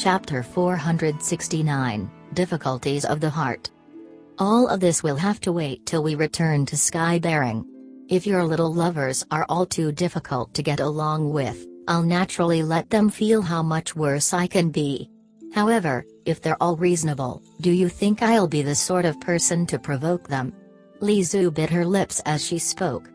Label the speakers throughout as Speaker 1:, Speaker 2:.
Speaker 1: Chapter 469, Difficulties of the Heart. All of this will have to wait till we return to skydaring. If your little lovers are all too difficult to get along with, I'll naturally let them feel how much worse I can be. However, if they're all reasonable, do you think I'll be the sort of person to provoke them? Li Zhu bit her lips as she spoke.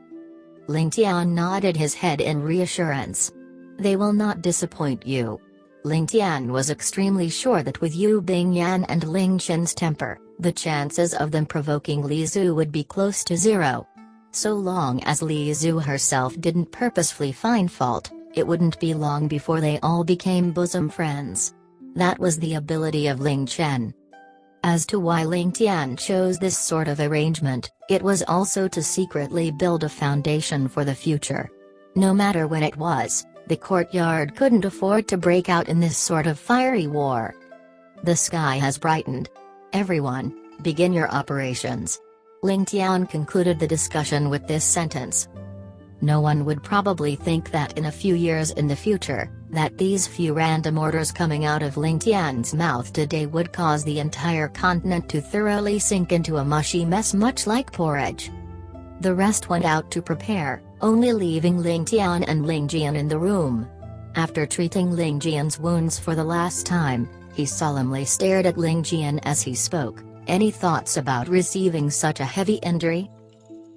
Speaker 1: Ling Tian nodded his head in reassurance. They will not disappoint you. Ling Tian was extremely sure that with Yu Bingyan and Ling Qin's temper, the chances of them provoking Li Zhu would be close to zero. So long as Li Zhu herself didn't purposefully find fault, it wouldn't be long before they all became bosom friends. That was the ability of Ling Chen. As to why Ling Tian chose this sort of arrangement, it was also to secretly build a foundation for the future. No matter when it was, the courtyard couldn't afford to break out in this sort of fiery war. The sky has brightened. Everyone, begin your operations. Ling Tian concluded the discussion with this sentence. No one would probably think that in a few years in the future, that these few random orders coming out of Ling Tian's mouth today would cause the entire continent to thoroughly sink into a mushy mess much like porridge. The rest went out to prepare, only leaving Ling Tian and Ling Jian in the room. After treating Ling Jian's wounds for the last time, he solemnly stared at Ling Jian as he spoke. Any thoughts about receiving such a heavy injury?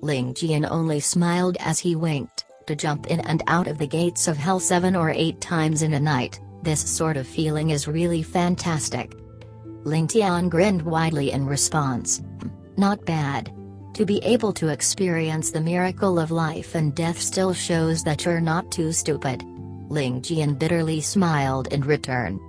Speaker 1: Ling Jian only smiled as he winked. To jump in and out of the gates of hell 7 or 8 times in a night, this sort of feeling is really fantastic. Ling Tian grinned widely in response. Not bad. To be able to experience the miracle of life and death still shows that you're not too stupid. Ling Jian bitterly smiled in return.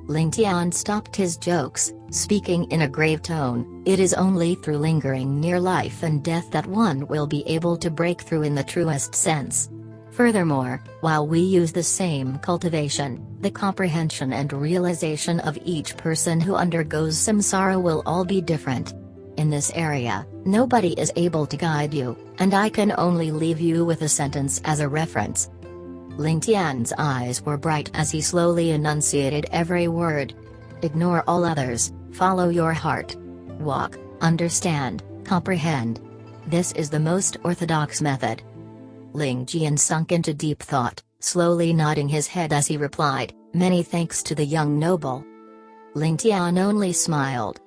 Speaker 1: Ling Tian stopped his jokes, speaking in a grave tone. It is only through lingering near life and death that one will be able to break through in the truest sense. Furthermore, while we use the same cultivation, the comprehension and realization of each person who undergoes samsara will all be different. In this area, nobody is able to guide you, and I can only leave you with a sentence as a reference. Ling Tian's eyes were bright as he slowly enunciated every word. Ignore all others, follow your heart. Walk, understand, comprehend. This is the most orthodox method. Ling Jian sunk into deep thought, slowly nodding his head as he replied, many thanks to the young noble. Ling Tian only smiled.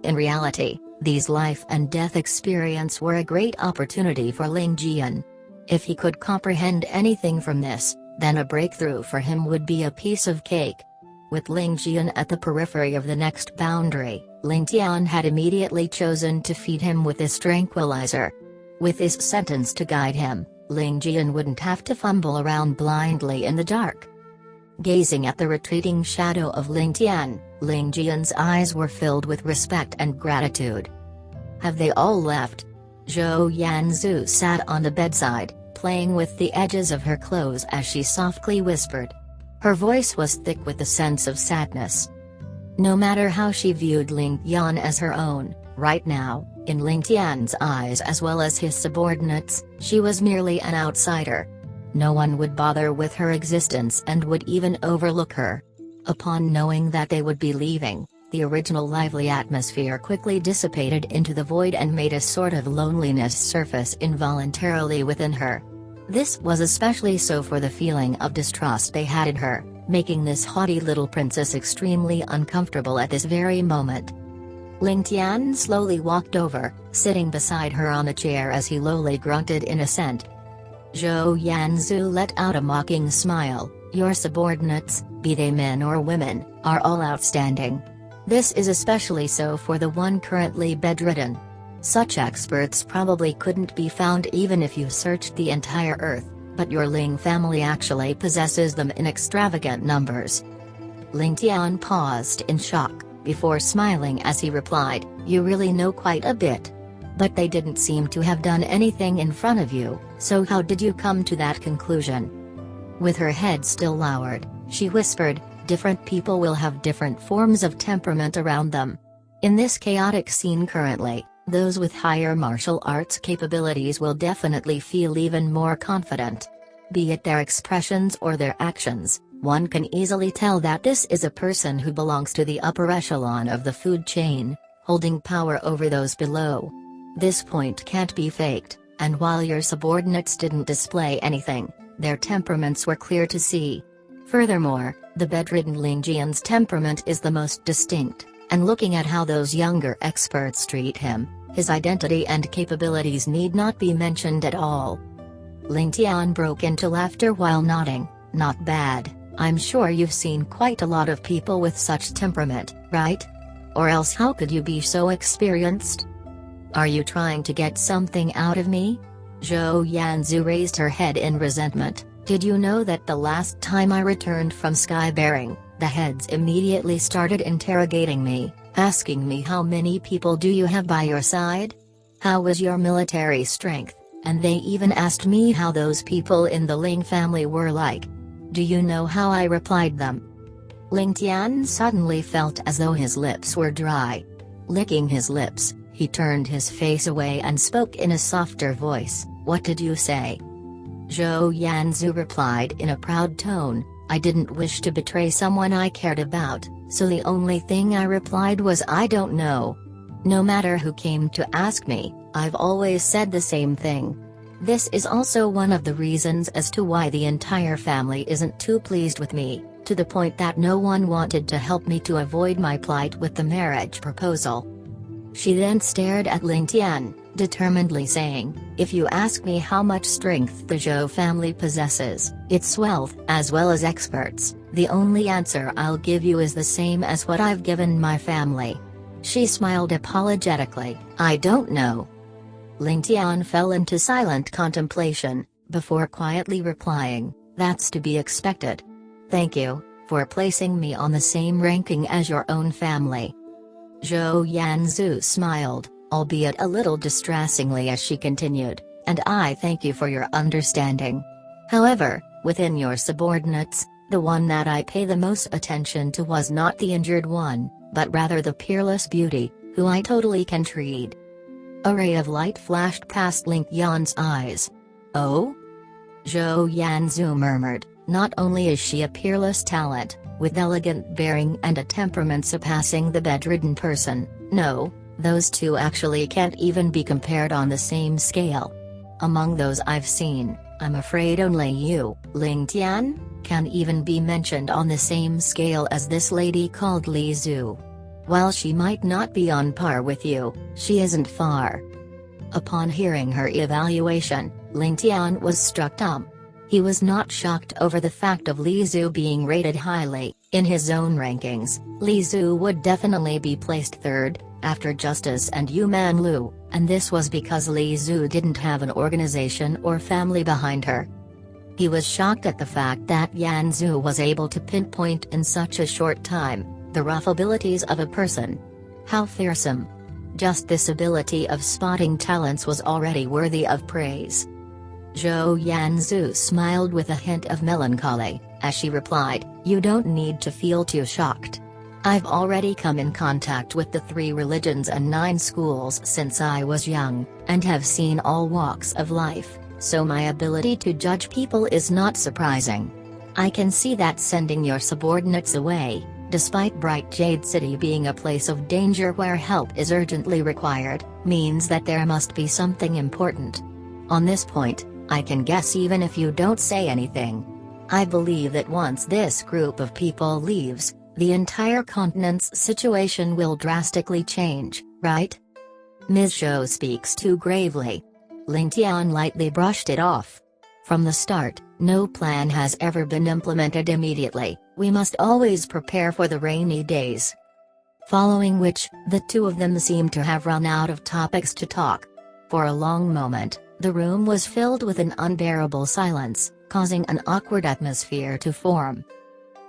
Speaker 1: In reality, these life and death experience were a great opportunity for Ling Jian. If he could comprehend anything from this, then a breakthrough for him would be a piece of cake. With Ling Jian at the periphery of the next boundary, Ling Tian had immediately chosen to feed him with this tranquilizer. With this sentence to guide him, Ling Jian wouldn't have to fumble around blindly in the dark. Gazing at the retreating shadow of Ling Tian, Ling Jian's eyes were filled with respect and gratitude. Have they all left? Jo Yan Zhu sat on the bedside, playing with the edges of her clothes as she softly whispered. Her voice was thick with a sense of sadness. No matter how she viewed Ling Tian as her own, right now, in Ling Tian's eyes as well as his subordinates, she was merely an outsider. No one would bother with her existence and would even overlook her. Upon knowing that they would be leaving, the original lively atmosphere quickly dissipated into the void and made a sort of loneliness surface involuntarily within her. This was especially so for the feeling of distrust they had in her, making this haughty little princess extremely uncomfortable at this very moment. Ling Tian slowly walked over, sitting beside her on a chair as he lowly grunted in assent. Jo Yan Zhu let out a mocking smile. Your subordinates, be they men or women, are all outstanding. This is especially so for the one currently bedridden. Such experts probably couldn't be found even if you searched the entire earth, but your Ling family actually possesses them in extravagant numbers. Ling Tian paused in shock, before smiling as he replied, you really know quite a bit. But they didn't seem to have done anything in front of you, so how did you come to that conclusion? With her head still lowered, she whispered, different people will have different forms of temperament around them. In this chaotic scene currently, those with higher martial arts capabilities will definitely feel even more confident. Be it their expressions or their actions, One can easily tell that this is a person who belongs to the upper echelon of the food chain, holding power over those below. This point can't be faked, and while your subordinates didn't display anything, their temperaments were clear to see. Furthermore, the bedridden Ling Tian's temperament is the most distinct, and looking at how those younger experts treat him, his identity and capabilities need not be mentioned at all. Ling Tian broke into laughter while nodding. Not bad. I'm sure you've seen quite a lot of people with such temperament, right? Or else how could you be so experienced? Are you trying to get something out of me? Jo Yan Zhu raised her head in resentment. Did you know that the last time I returned from skybearing, the heads immediately started interrogating me, asking me how many people do you have by your side? How was your military strength? And they even asked me how those people in the Ling family were like. Do you know how I replied them? Ling Tian suddenly felt as though his lips were dry. Licking his lips, he turned his face away and spoke in a softer voice. What did you say? Jo Yan Zhu replied in a proud tone, I didn't wish to betray someone I cared about, so the only thing I replied was I don't know. No matter who came to ask me, I've always said the same thing. This is also one of the reasons as to why the entire family isn't too pleased with me, to the point that no one wanted to help me to avoid my plight with the marriage proposal. She then stared at Ling Tian, determinedly saying, if you ask me how much strength the Zhou family possesses, its wealth as well as experts, the only answer I'll give you is the same as what I've given my family. She smiled apologetically, I don't know. Ling Tian fell into silent contemplation, before quietly replying, that's to be expected. Thank you, for placing me on the same ranking as your own family. Jo Yan Zhu smiled, albeit a little distressingly as she continued, and I thank you for your understanding. However, within your subordinates, the one that I pay the most attention to was not the injured one, but rather the peerless beauty, who I totally can treat. A ray of light flashed past Ling Tian's eyes. Oh? Jo Yan Zhu murmured, not only is she a peerless talent, with elegant bearing and a temperament surpassing the bedridden person, no, those two actually can't even be compared on the same scale. Among those I've seen, I'm afraid only you, Ling Tian, can even be mentioned on the same scale as this lady called Li Zhu. While she might not be on par with you, she isn't far. Upon hearing her evaluation, Ling Tian was struck dumb. He was not shocked over the fact of Li Zhu being rated highly. In his own rankings, Li Zhu would definitely be placed third, after Justice and Yu Man Lu, and this was because Li Zhu didn't have an organization or family behind her. He was shocked at the fact that Yan Zhu was able to pinpoint in such a short time the rough abilities of a person. How fearsome! Just this ability of spotting talents was already worthy of praise. Jo Yan Zhu smiled with a hint of melancholy, as she replied, you don't need to feel too shocked. I've already come in contact with the 3 religions and 9 schools since I was young, and have seen all walks of life, so my ability to judge people is not surprising. I can see that sending your subordinates away, despite Bright Jade City being a place of danger where help is urgently required, means that there must be something important. On this point, I can guess even if you don't say anything. I believe that once this group of people leaves, the entire continent's situation will drastically change, right? Ms. Zhou speaks too gravely. Ling Tian lightly brushed it off. From the start, no plan has ever been implemented immediately, we must always prepare for the rainy days. Following which, the two of them seemed to have run out of topics to talk. For a long moment, the room was filled with an unbearable silence, causing an awkward atmosphere to form.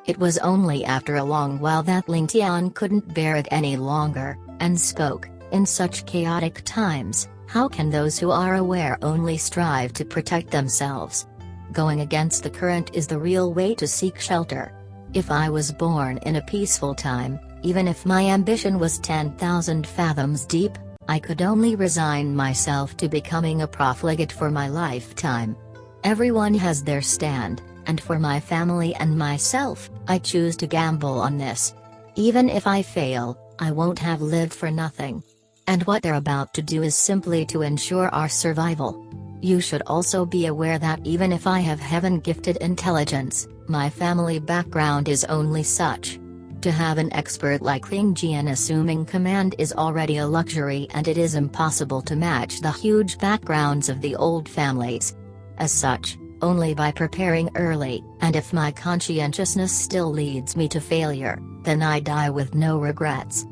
Speaker 1: It was only after a long while that Ling Tian couldn't bear it any longer, and spoke, in such chaotic times, how can those who are aware only strive to protect themselves? Going against the current is the real way to seek shelter. If I was born in a peaceful time, even if my ambition was 10,000 fathoms deep, I could only resign myself to becoming a profligate for my lifetime. Everyone has their stand, and for my family and myself, I choose to gamble on this. Even if I fail, I won't have lived for nothing. And what they're about to do is simply to ensure our survival. You should also be aware that even if I have heaven-gifted intelligence, my family background is only such. To have an expert like Ling Tian assuming command is already a luxury, and it is impossible to match the huge backgrounds of the old families. As such, only by preparing early, and if my conscientiousness still leads me to failure, then I die with no regrets.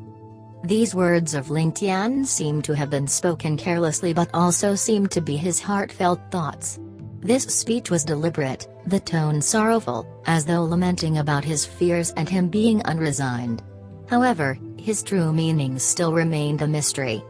Speaker 1: These words of Ling Tian seem to have been spoken carelessly, but also seemed to be his heartfelt thoughts. This speech was deliberate, the tone sorrowful, as though lamenting about his fears and him being unresigned. However, his true meaning still remained a mystery.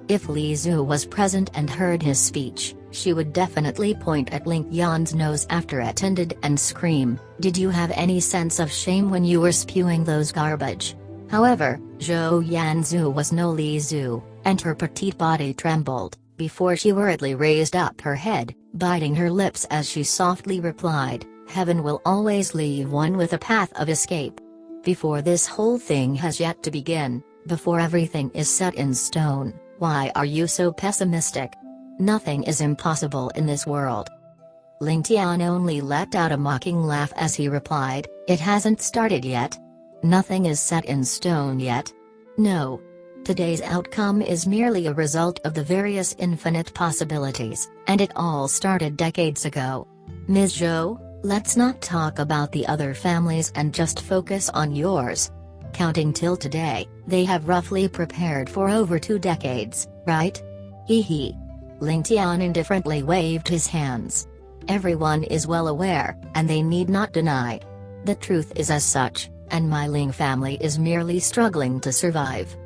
Speaker 1: If Li Zhu was present and heard his speech, she would definitely point at Ling Tian's nose after it ended and scream, "Did you have any sense of shame when you were spewing those garbage?" However, Jo Yan Zhu was no Li Zhu, and her petite body trembled, before she worriedly raised up her head, biting her lips as she softly replied, "Heaven will always leave one with a path of escape. Before this whole thing has yet to begin, before everything is set in stone, why are you so pessimistic? Nothing is impossible in this world." Ling Tian only let out a mocking laugh as he replied, "It hasn't started yet. Nothing is set in stone yet. No. Today's outcome is merely a result of the various infinite possibilities, and it all started decades ago. Ms. Zhou, let's not talk about the other families and just focus on yours. Counting till today, they have roughly prepared for over 2 decades, right? Hee hee." Ling Tian indifferently waved his hands. "Everyone is well aware, and they need not deny. The truth is as such, and my Ling family is merely struggling to survive."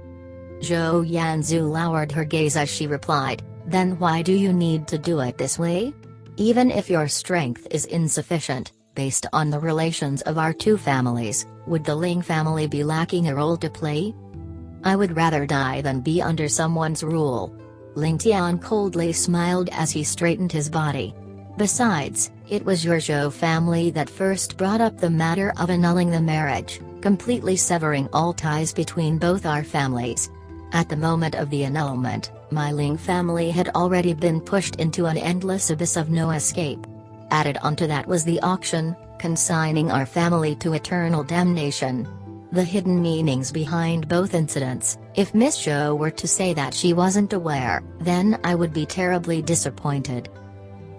Speaker 1: Jo Yan Zhu lowered her gaze as she replied, "Then why do you need to do it this way? Even if your strength is insufficient, based on the relations of our 2 families, would the Ling family be lacking a role to play? I would rather die than be under someone's rule." Ling Tian coldly smiled as he straightened his body. "Besides, it was your Zhou family that first brought up the matter of annulling the marriage, completely severing all ties between both our families. At the moment of the annulment, my Ling family had already been pushed into an endless abyss of no escape. Added onto that was the auction, consigning our family to eternal damnation. The hidden meanings behind both incidents, if Miss Zhou were to say that she wasn't aware, then I would be terribly disappointed.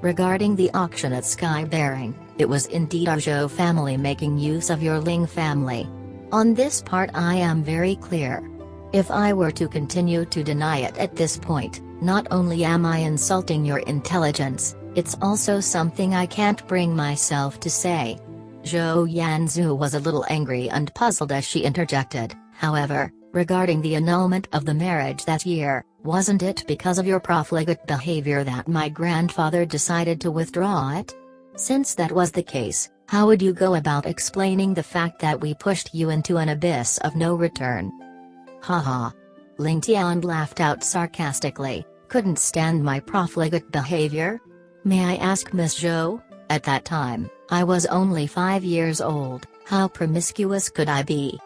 Speaker 1: Regarding the auction at Sky Bearing, it was indeed our Zhou family making use of your Ling family. On this part I am very clear. If I were to continue to deny it at this point, not only am I insulting your intelligence, it's also something I can't bring myself to say." Jo Yan Zhu was a little angry and puzzled as she interjected, "However, regarding the annulment of the marriage that year, wasn't it because of your profligate behavior that my grandfather decided to withdraw it? Since that was the case, how would you go about explaining the fact that we pushed you into an abyss of no return?" "Ha." Ling Tian laughed out sarcastically, "Couldn't stand my profligate behavior? May I ask Miss Zhou, at that time, I was only 5 years old, how promiscuous could I be?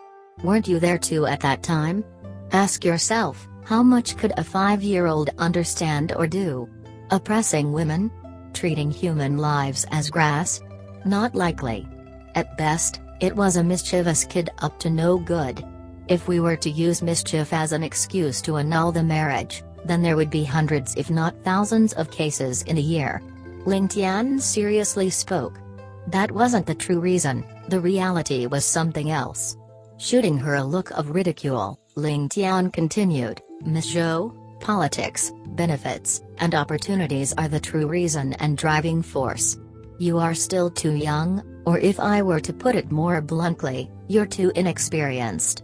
Speaker 1: Weren't you there too at that time? Ask yourself, how much could a 5-year-old understand or do? Oppressing women? Treating human lives as grass? Not likely. At best, it was a mischievous kid up to no good. If we were to use mischief as an excuse to annul the marriage, then there would be hundreds if not thousands of cases in a year." Ling Tian seriously spoke. "That wasn't the true reason, the reality was something else." Shooting her a look of ridicule, Ling Tian continued, "Miss Zhou, politics, benefits, and opportunities are the true reason and driving force. You are still too young, or if I were to put it more bluntly, you're too inexperienced."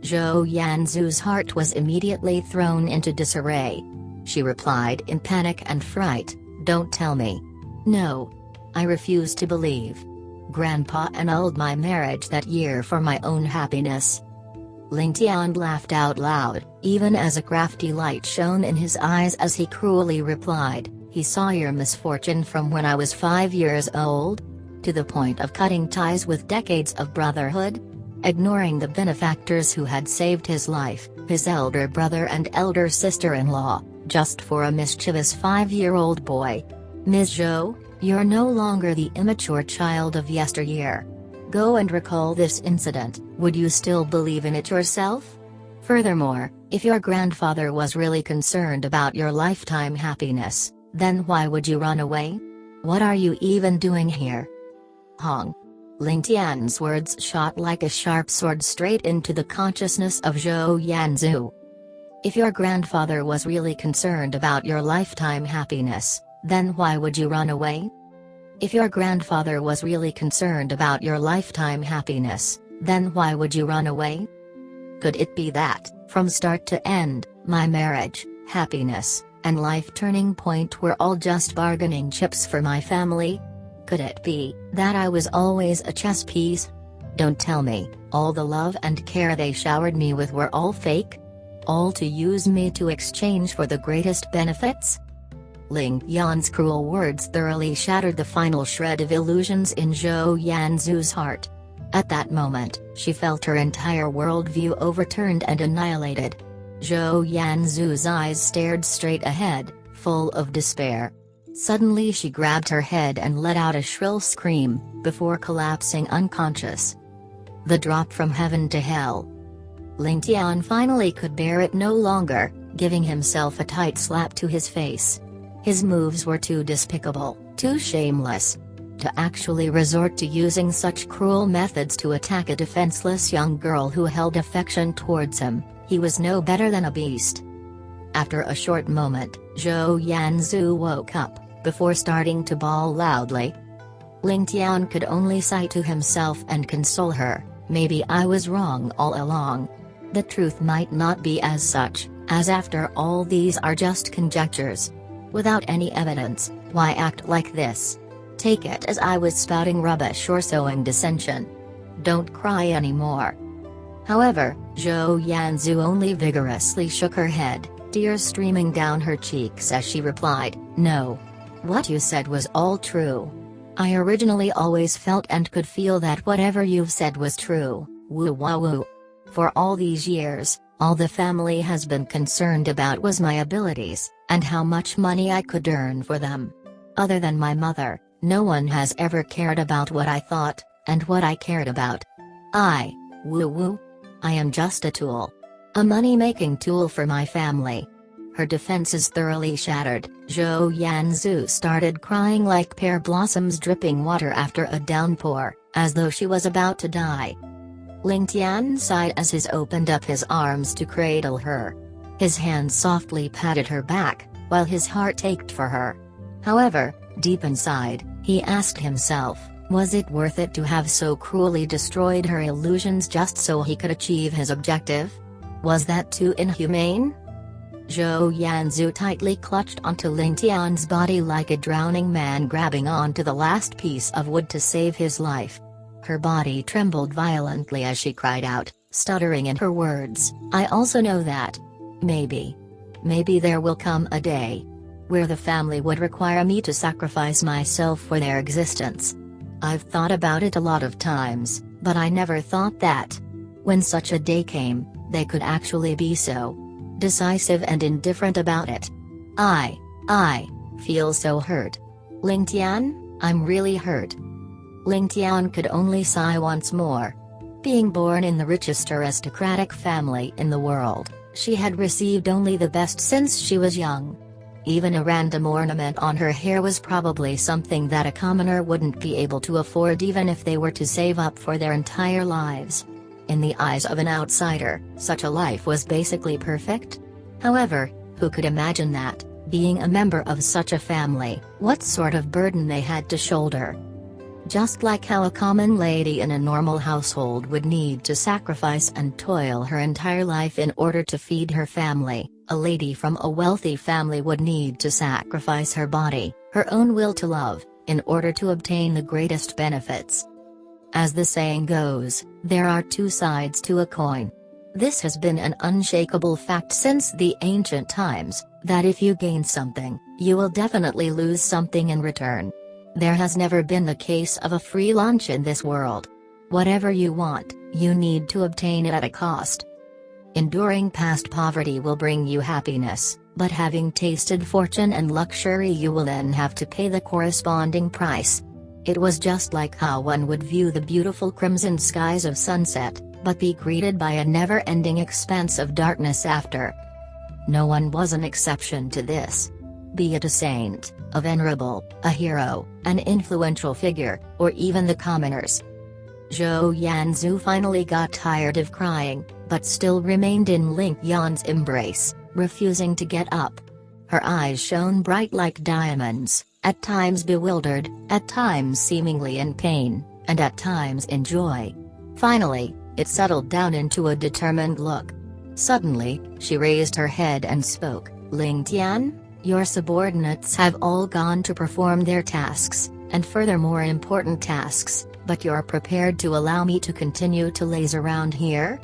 Speaker 1: Jo Yan Zhu's heart was immediately thrown into disarray. She replied in panic and fright, "Don't tell me. No. I refuse to believe. Grandpa annulled my marriage that year for my own happiness." Ling Tian laughed out loud, even as a crafty light shone in his eyes as he cruelly replied, "He saw your misfortune from when I was 5 years old? to the point of cutting ties with decades of brotherhood? Ignoring the benefactors who had saved his life, his elder brother and elder sister-in-law, just for a mischievous 5-year-old boy. Ms. Zhou, you're no longer the immature child of yesteryear. Go and recall this incident. Would you still believe in it yourself? Furthermore, if your grandfather was really concerned about your lifetime happiness, then why would you run away? What are you even doing here? Hong. Ling Tian's words shot like a sharp sword straight into the consciousness of Jo Yan Zhu. If your grandfather was really concerned about your lifetime happiness, then why would you run away? If your grandfather was really concerned about your lifetime happiness, then why would you run away? Could it be that, from start to end, my marriage, happiness, and life turning point were all just bargaining chips for my family? Could it be that I was always a chess piece? Don't tell me, all the love and care they showered me with were all fake? All to use me to exchange for the greatest benefits? Ling Tian's cruel words thoroughly shattered the final shred of illusions in Jo Yan Zhu's heart. At that moment, she felt her entire worldview overturned and annihilated. Jo Yan Zhu's eyes stared straight ahead, full of despair. Suddenly she grabbed her head and let out a shrill scream, before collapsing unconscious. The drop from heaven to hell. Ling Tian finally could bear it no longer, giving himself a tight slap to his face. His moves were too despicable, too shameless. To actually resort to using such cruel methods to attack a defenseless young girl who held affection towards him, he was no better than a beast. After a short moment, Jo Yan Zhu woke up, before starting to bawl loudly. Ling Tian could only sigh to himself and console her, maybe I was wrong all along. The truth might not be as such, as after all these are just conjectures. Without any evidence, why act like this? Take it as I was spouting rubbish or sowing dissension. Don't cry anymore. However, Jo Yan Zhu only vigorously shook her head, tears streaming down her cheeks as she replied, no. What you said was all true. I originally always felt and could feel that whatever you've said was true, woo wah woo. For all these years, all the family has been concerned about was my abilities, and how much money I could earn for them. Other than my mother, no one has ever cared about what I thought, and what I cared about. Woo woo. I am just a tool. A money-making tool for my family. Her defenses thoroughly shattered, Jo Yan Zhu started crying like pear blossoms dripping water after a downpour, as though she was about to die. Ling Tian sighed as he opened up his arms to cradle her. His hands softly patted her back, while his heart ached for her. However, deep inside, he asked himself, was it worth it to have so cruelly destroyed her illusions just so he could achieve his objective? Was that too inhumane? Jo Yan Zhu tightly clutched onto Ling Tian's body like a drowning man grabbing onto the last piece of wood to save his life. Her body trembled violently as she cried out, stuttering in her words, I also know that. Maybe there will come a day where the family would require me to sacrifice myself for their existence. I've thought about it a lot of times, but I never thought that, when such a day came, they could actually be so decisive and indifferent about it. I feel so hurt. Ling Tian, I'm really hurt. Ling Tian could only sigh once more. Being born in the richest aristocratic family in the world, she had received only the best since she was young. Even a random ornament on her hair was probably something that a commoner wouldn't be able to afford even if they were to save up for their entire lives. In the eyes of an outsider, such a life was basically perfect. However, who could imagine that, being a member of such a family, what sort of burden they had to shoulder? Just like how a common lady in a normal household would need to sacrifice and toil her entire life in order to feed her family, a lady from a wealthy family would need to sacrifice her body, her own will to love, in order to obtain the greatest benefits. As the saying goes, there are two sides to a coin. This has been an unshakable fact since the ancient times, that if you gain something, you will definitely lose something in return. There has never been the case of a free lunch in this world. Whatever you want, you need to obtain it at a cost. Enduring past poverty will bring you happiness, but having tasted fortune and luxury you will then have to pay the corresponding price. It was just like how one would view the beautiful crimson skies of sunset, but be greeted by a never-ending expanse of darkness after. No one was an exception to this. Be it a saint, a venerable, a hero, an influential figure, or even the commoners. Jo Yan Zhu finally got tired of crying, but still remained in Ling Tian's embrace, refusing to get up. Her eyes shone bright like diamonds, at times bewildered, at times seemingly in pain, and at times in joy. Finally, it settled down into a determined look. Suddenly, she raised her head and spoke, "Ling Tian, your subordinates have all gone to perform their tasks, and furthermore important tasks, but you're prepared to allow me to continue to laze around here?"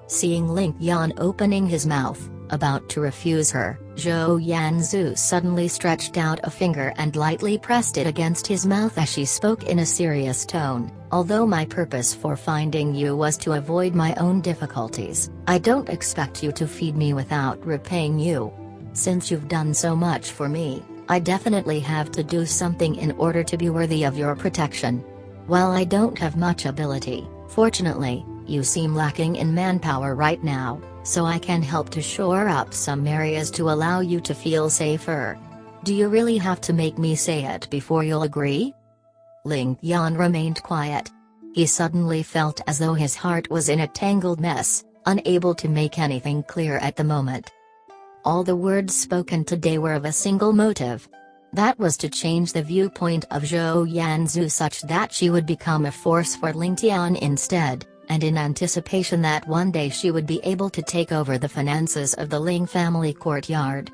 Speaker 1: Seeing Ling Tian opening his mouth, about to refuse her, Jo Yan Zhu suddenly stretched out a finger and lightly pressed it against his mouth as she spoke in a serious tone, "Although my purpose for finding you was to avoid my own difficulties, I don't expect you to feed me without repaying you. Since you've done so much for me, I definitely have to do something in order to be worthy of your protection. While I don't have much ability, fortunately, you seem lacking in manpower right now, so I can help to shore up some areas to allow you to feel safer. Do you really have to make me say it before you'll agree?" Ling Tian remained quiet. He suddenly felt as though his heart was in a tangled mess, unable to make anything clear at the moment. All the words spoken today were of a single motive. That was to change the viewpoint of Jo Yan Zhu such that she would become a force for Ling Tian instead, and in anticipation that one day she would be able to take over the finances of the Ling family courtyard.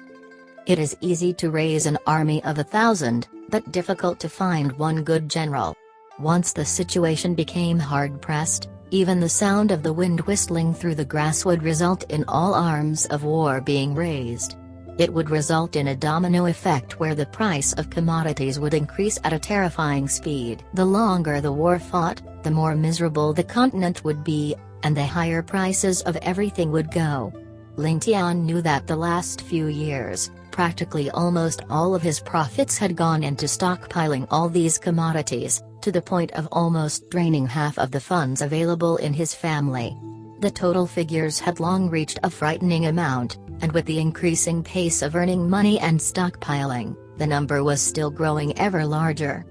Speaker 1: It is easy to raise an army of 1,000, but difficult to find one good general. Once the situation became hard-pressed, even the sound of the wind whistling through the grass would result in all arms of war being raised. It would result in a domino effect where the price of commodities would increase at a terrifying speed. The longer the war fought, the more miserable the continent would be, and the higher prices of everything would go. Ling Tian knew that the last few years, practically almost all of his profits had gone into stockpiling all these commodities, to the point of almost draining half of the funds available in his family. The total figures had long reached a frightening amount, and with the increasing pace of earning money and stockpiling, the number was still growing ever larger.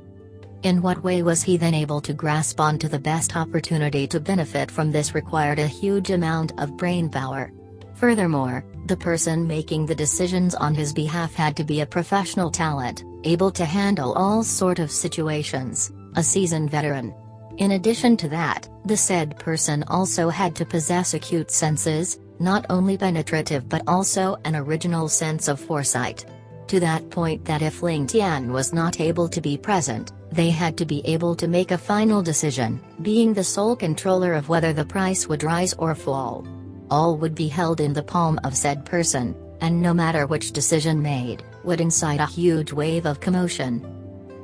Speaker 1: In what way was he then able to grasp onto the best opportunity to benefit from this required a huge amount of brainpower. Furthermore, the person making the decisions on his behalf had to be a professional talent, able to handle all sort of situations, a seasoned veteran. In addition to that, the said person also had to possess acute senses, not only penetrative but also an original sense of foresight. To that point that if Ling Tian was not able to be present, they had to be able to make a final decision, being the sole controller of whether the price would rise or fall. All would be held in the palm of said person, and no matter which decision made, would incite a huge wave of commotion.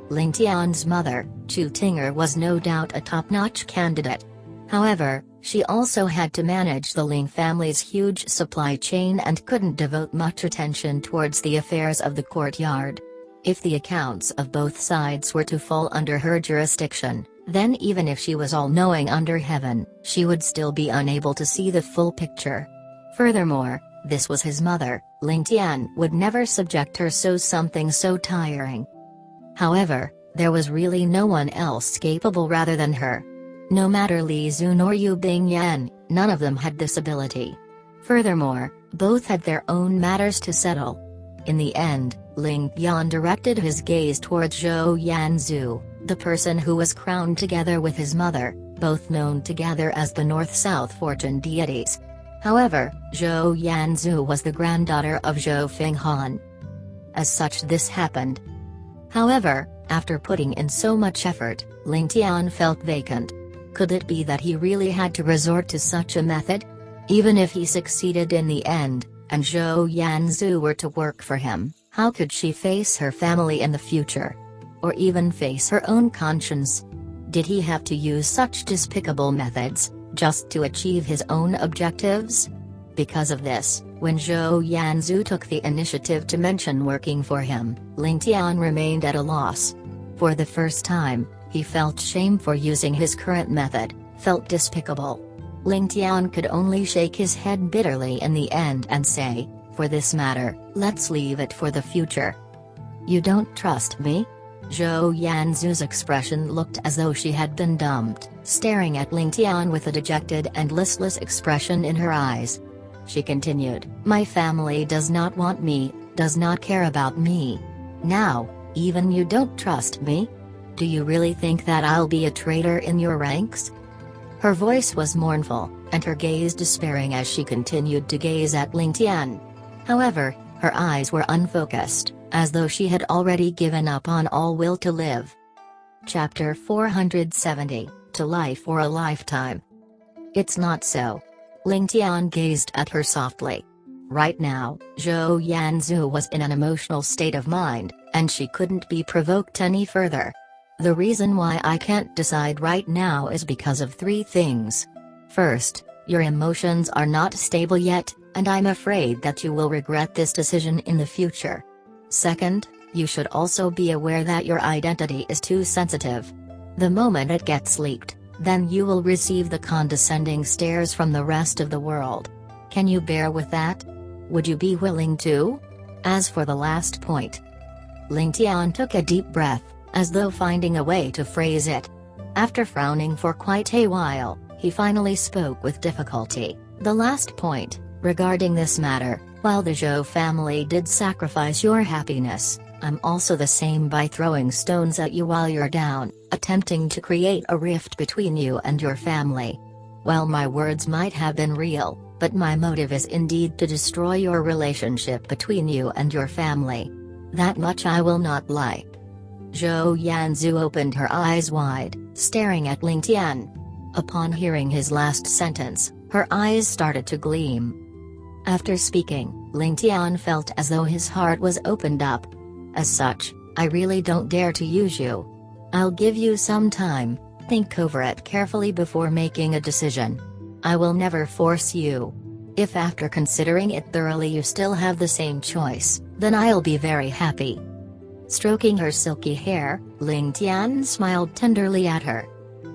Speaker 1: Ling Tian's mother, Chu Tinger, was no doubt a top-notch candidate. However, she also had to manage the Ling family's huge supply chain and couldn't devote much attention towards the affairs of the courtyard. If the accounts of both sides were to fall under her jurisdiction, then even if she was all-knowing under heaven, she would still be unable to see the full picture. Furthermore, this was his mother. Ling Tian would never subject her so something so tiring. However, there was really no one else capable rather than her. No matter Li Zhu nor Yu Bingyan, none of them had this ability. Furthermore, both had their own matters to settle. In the end, Ling Tian directed his gaze towards Jo Yan Zhu, the person who was crowned together with his mother, both known together as the North-South fortune deities. However, Jo Yan Zhu was the granddaughter of Zhou Fenghan. As such, this happened. However, after putting in so much effort, Ling Tian felt vacant. Could it be that he really had to resort to such a method? Even if he succeeded in the end, and Jo Yan Zhu were to work for him, how could she face her family in the future? or even face her own conscience. Did he have to use such despicable methods, just to achieve his own objectives? Because of this, when Jo Yan Zhu took the initiative to mention working for him, Ling Tian remained at a loss. For the first time, he felt shame for using his current method, felt despicable. Ling Tian could only shake his head bitterly in the end and say, "For this matter, let's leave it for the future." "You don't trust me?" Jo Yan Zhu's expression looked as though she had been dumped, staring at Ling Tian with a dejected and listless expression in her eyes. She continued, "My family does not want me, does not care about me. Now, even you don't trust me? Do you really think that I'll be a traitor in your ranks?" Her voice was mournful, and her gaze despairing as she continued to gaze at Ling Tian. However, her eyes were unfocused, as though she had already given up on all will to live. Chapter 470, To Life or a Lifetime. "It's not so." Ling Tian gazed at her softly. Right now, Jo Yan Zhu was in an emotional state of mind, and she couldn't be provoked any further. "The reason why I can't decide right now is because of three things. First, your emotions are not stable yet, and I'm afraid that you will regret this decision in the future. Second, you should also be aware that your identity is too sensitive. The moment it gets leaked, then you will receive the condescending stares from the rest of the world. Can you bear with that? Would you be willing to? As for the last point..." Ling Tian took a deep breath, as though finding a way to phrase it. After frowning for quite a while, he finally spoke with difficulty. "The last point, regarding this matter, while the Zhou family did sacrifice your happiness, I'm also the same by throwing stones at you while you're down, attempting to create a rift between you and your family. Well, my words might have been real, but my motive is indeed to destroy your relationship between you and your family. That much I will not lie." Jo Yan Zhu opened her eyes wide, staring at Ling Tian. Upon hearing his last sentence, her eyes started to gleam. After speaking, Ling Tian felt as though his heart was opened up. "As such, I really don't dare to use you. I'll give you some time, think over it carefully before making a decision. I will never force you. If after considering it thoroughly you still have the same choice, then I'll be very happy." Stroking her silky hair, Ling Tian smiled tenderly at her.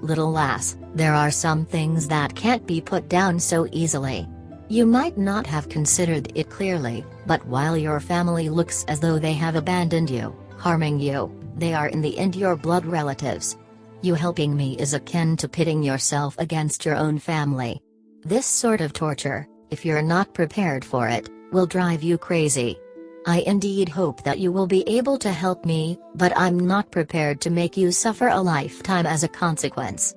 Speaker 1: "Little lass, there are some things that can't be put down so easily. You might not have considered it clearly, but while your family looks as though they have abandoned you, harming you, they are in the end your blood relatives. You helping me is akin to pitting yourself against your own family. This sort of torture, if you're not prepared for it, will drive you crazy. I indeed hope that you will be able to help me, but I'm not prepared to make you suffer a lifetime as a consequence."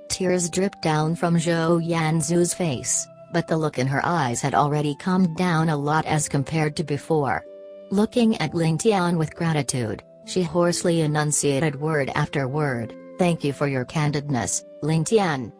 Speaker 1: Tears dripped down from Jo Yan Zhu's face, but the look in her eyes had already calmed down a lot as compared to before. Looking at Ling Tian with gratitude, she hoarsely enunciated word after word, "Thank you for your candidness, Ling Tian."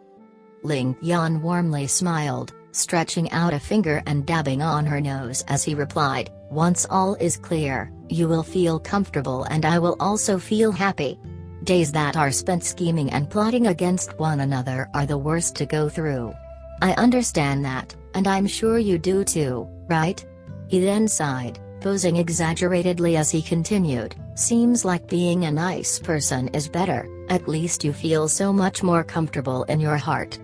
Speaker 1: Ling Tian warmly smiled, stretching out a finger and dabbing on her nose as he replied, "Once all is clear, you will feel comfortable and I will also feel happy. Days that are spent scheming and plotting against one another are the worst to go through. I understand that, and I'm sure you do too, right?" He then sighed, posing exaggeratedly as he continued, "Seems like being a nice person is better, at least you feel so much more comfortable in your heart."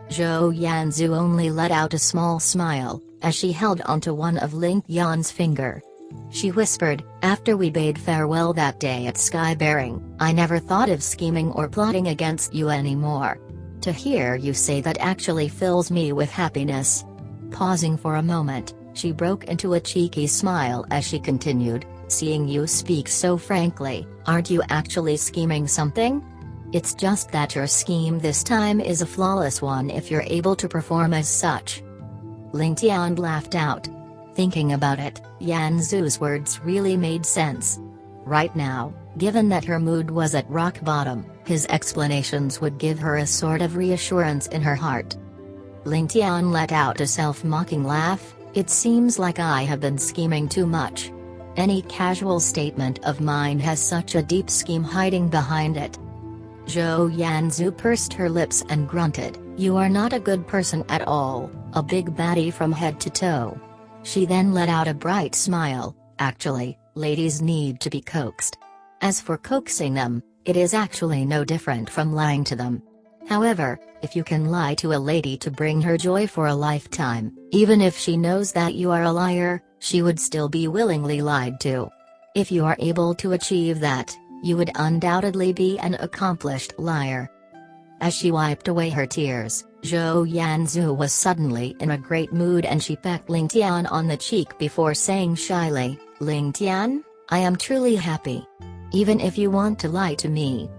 Speaker 1: Jo Yan Zhu only let out a small smile, as she held onto one of Ling Tian's finger. She whispered, "After we bade farewell that day at Sky Bearing, I never thought of scheming or plotting against you anymore. To hear you say that actually fills me with happiness." Pausing for a moment, she broke into a cheeky smile as she continued, "Seeing you speak so frankly, aren't you actually scheming something? It's just that your scheme this time is a flawless one if you're able to perform as such." Ling Tian laughed out. Thinking about it, Yan Zhu's words really made sense. Right now, given that her mood was at rock bottom, his explanations would give her a sort of reassurance in her heart. Ling Tian let out a self-mocking laugh, "It seems like I have been scheming too much. Any casual statement of mine has such a deep scheme hiding behind it." Jo Yan Zhu pursed her lips and grunted, "You are not a good person at all, a big baddie from head to toe." She then let out a bright smile. "Actually, ladies need to be coaxed. As for coaxing them, it is actually no different from lying to them. However, if you can lie to a lady to bring her joy for a lifetime, even if she knows that you are a liar, she would still be willingly lied to. If you are able to achieve that, you would undoubtedly be an accomplished liar." As she wiped away her tears, Jo Yan Zhu was suddenly in a great mood and she pecked Ling Tian on the cheek before saying shyly, "Ling Tian, I am truly happy. Even if you want to lie to me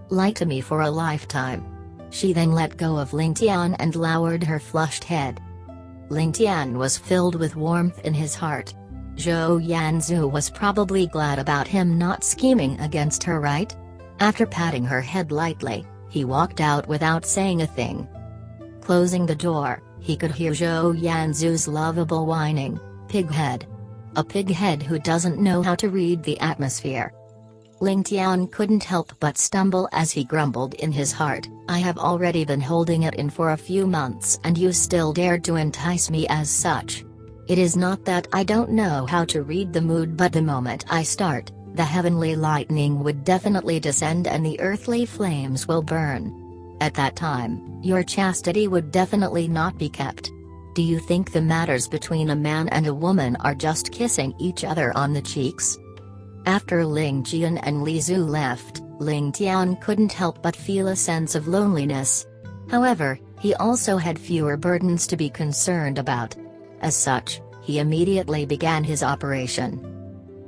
Speaker 1: for a lifetime." She then let go of Ling Tian and lowered her flushed head. Ling Tian was filled with warmth in his heart. Jo Yan Zhu was probably glad about him not scheming against her, right? After patting her head lightly, he walked out without saying a thing. Closing the door, he could hear Jo Yan Zhu's lovable whining, "Pighead. A pighead who doesn't know how to read the atmosphere." Ling Tian couldn't help but stumble as he grumbled in his heart, "I have already been holding it in for a few months and you still dared to entice me as such. It is not that I don't know how to read the mood, but the moment I start, the heavenly lightning would definitely descend and the earthly flames will burn. At that time, your chastity would definitely not be kept. Do you think the matters between a man and a woman are just kissing each other on the cheeks?" After Ling Tian and Li Zhu left, Ling Tian couldn't help but feel a sense of loneliness. However, he also had fewer burdens to be concerned about. As such, he immediately began his operation.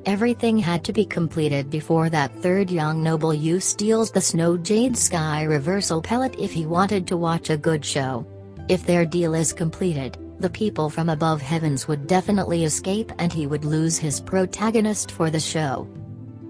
Speaker 1: Everything had to be completed before that third young noble steals the Snow Jade Sky reversal pellet if he wanted to watch a good show. If their deal is completed, the people from above heavens would definitely escape and he would lose his protagonist for the show.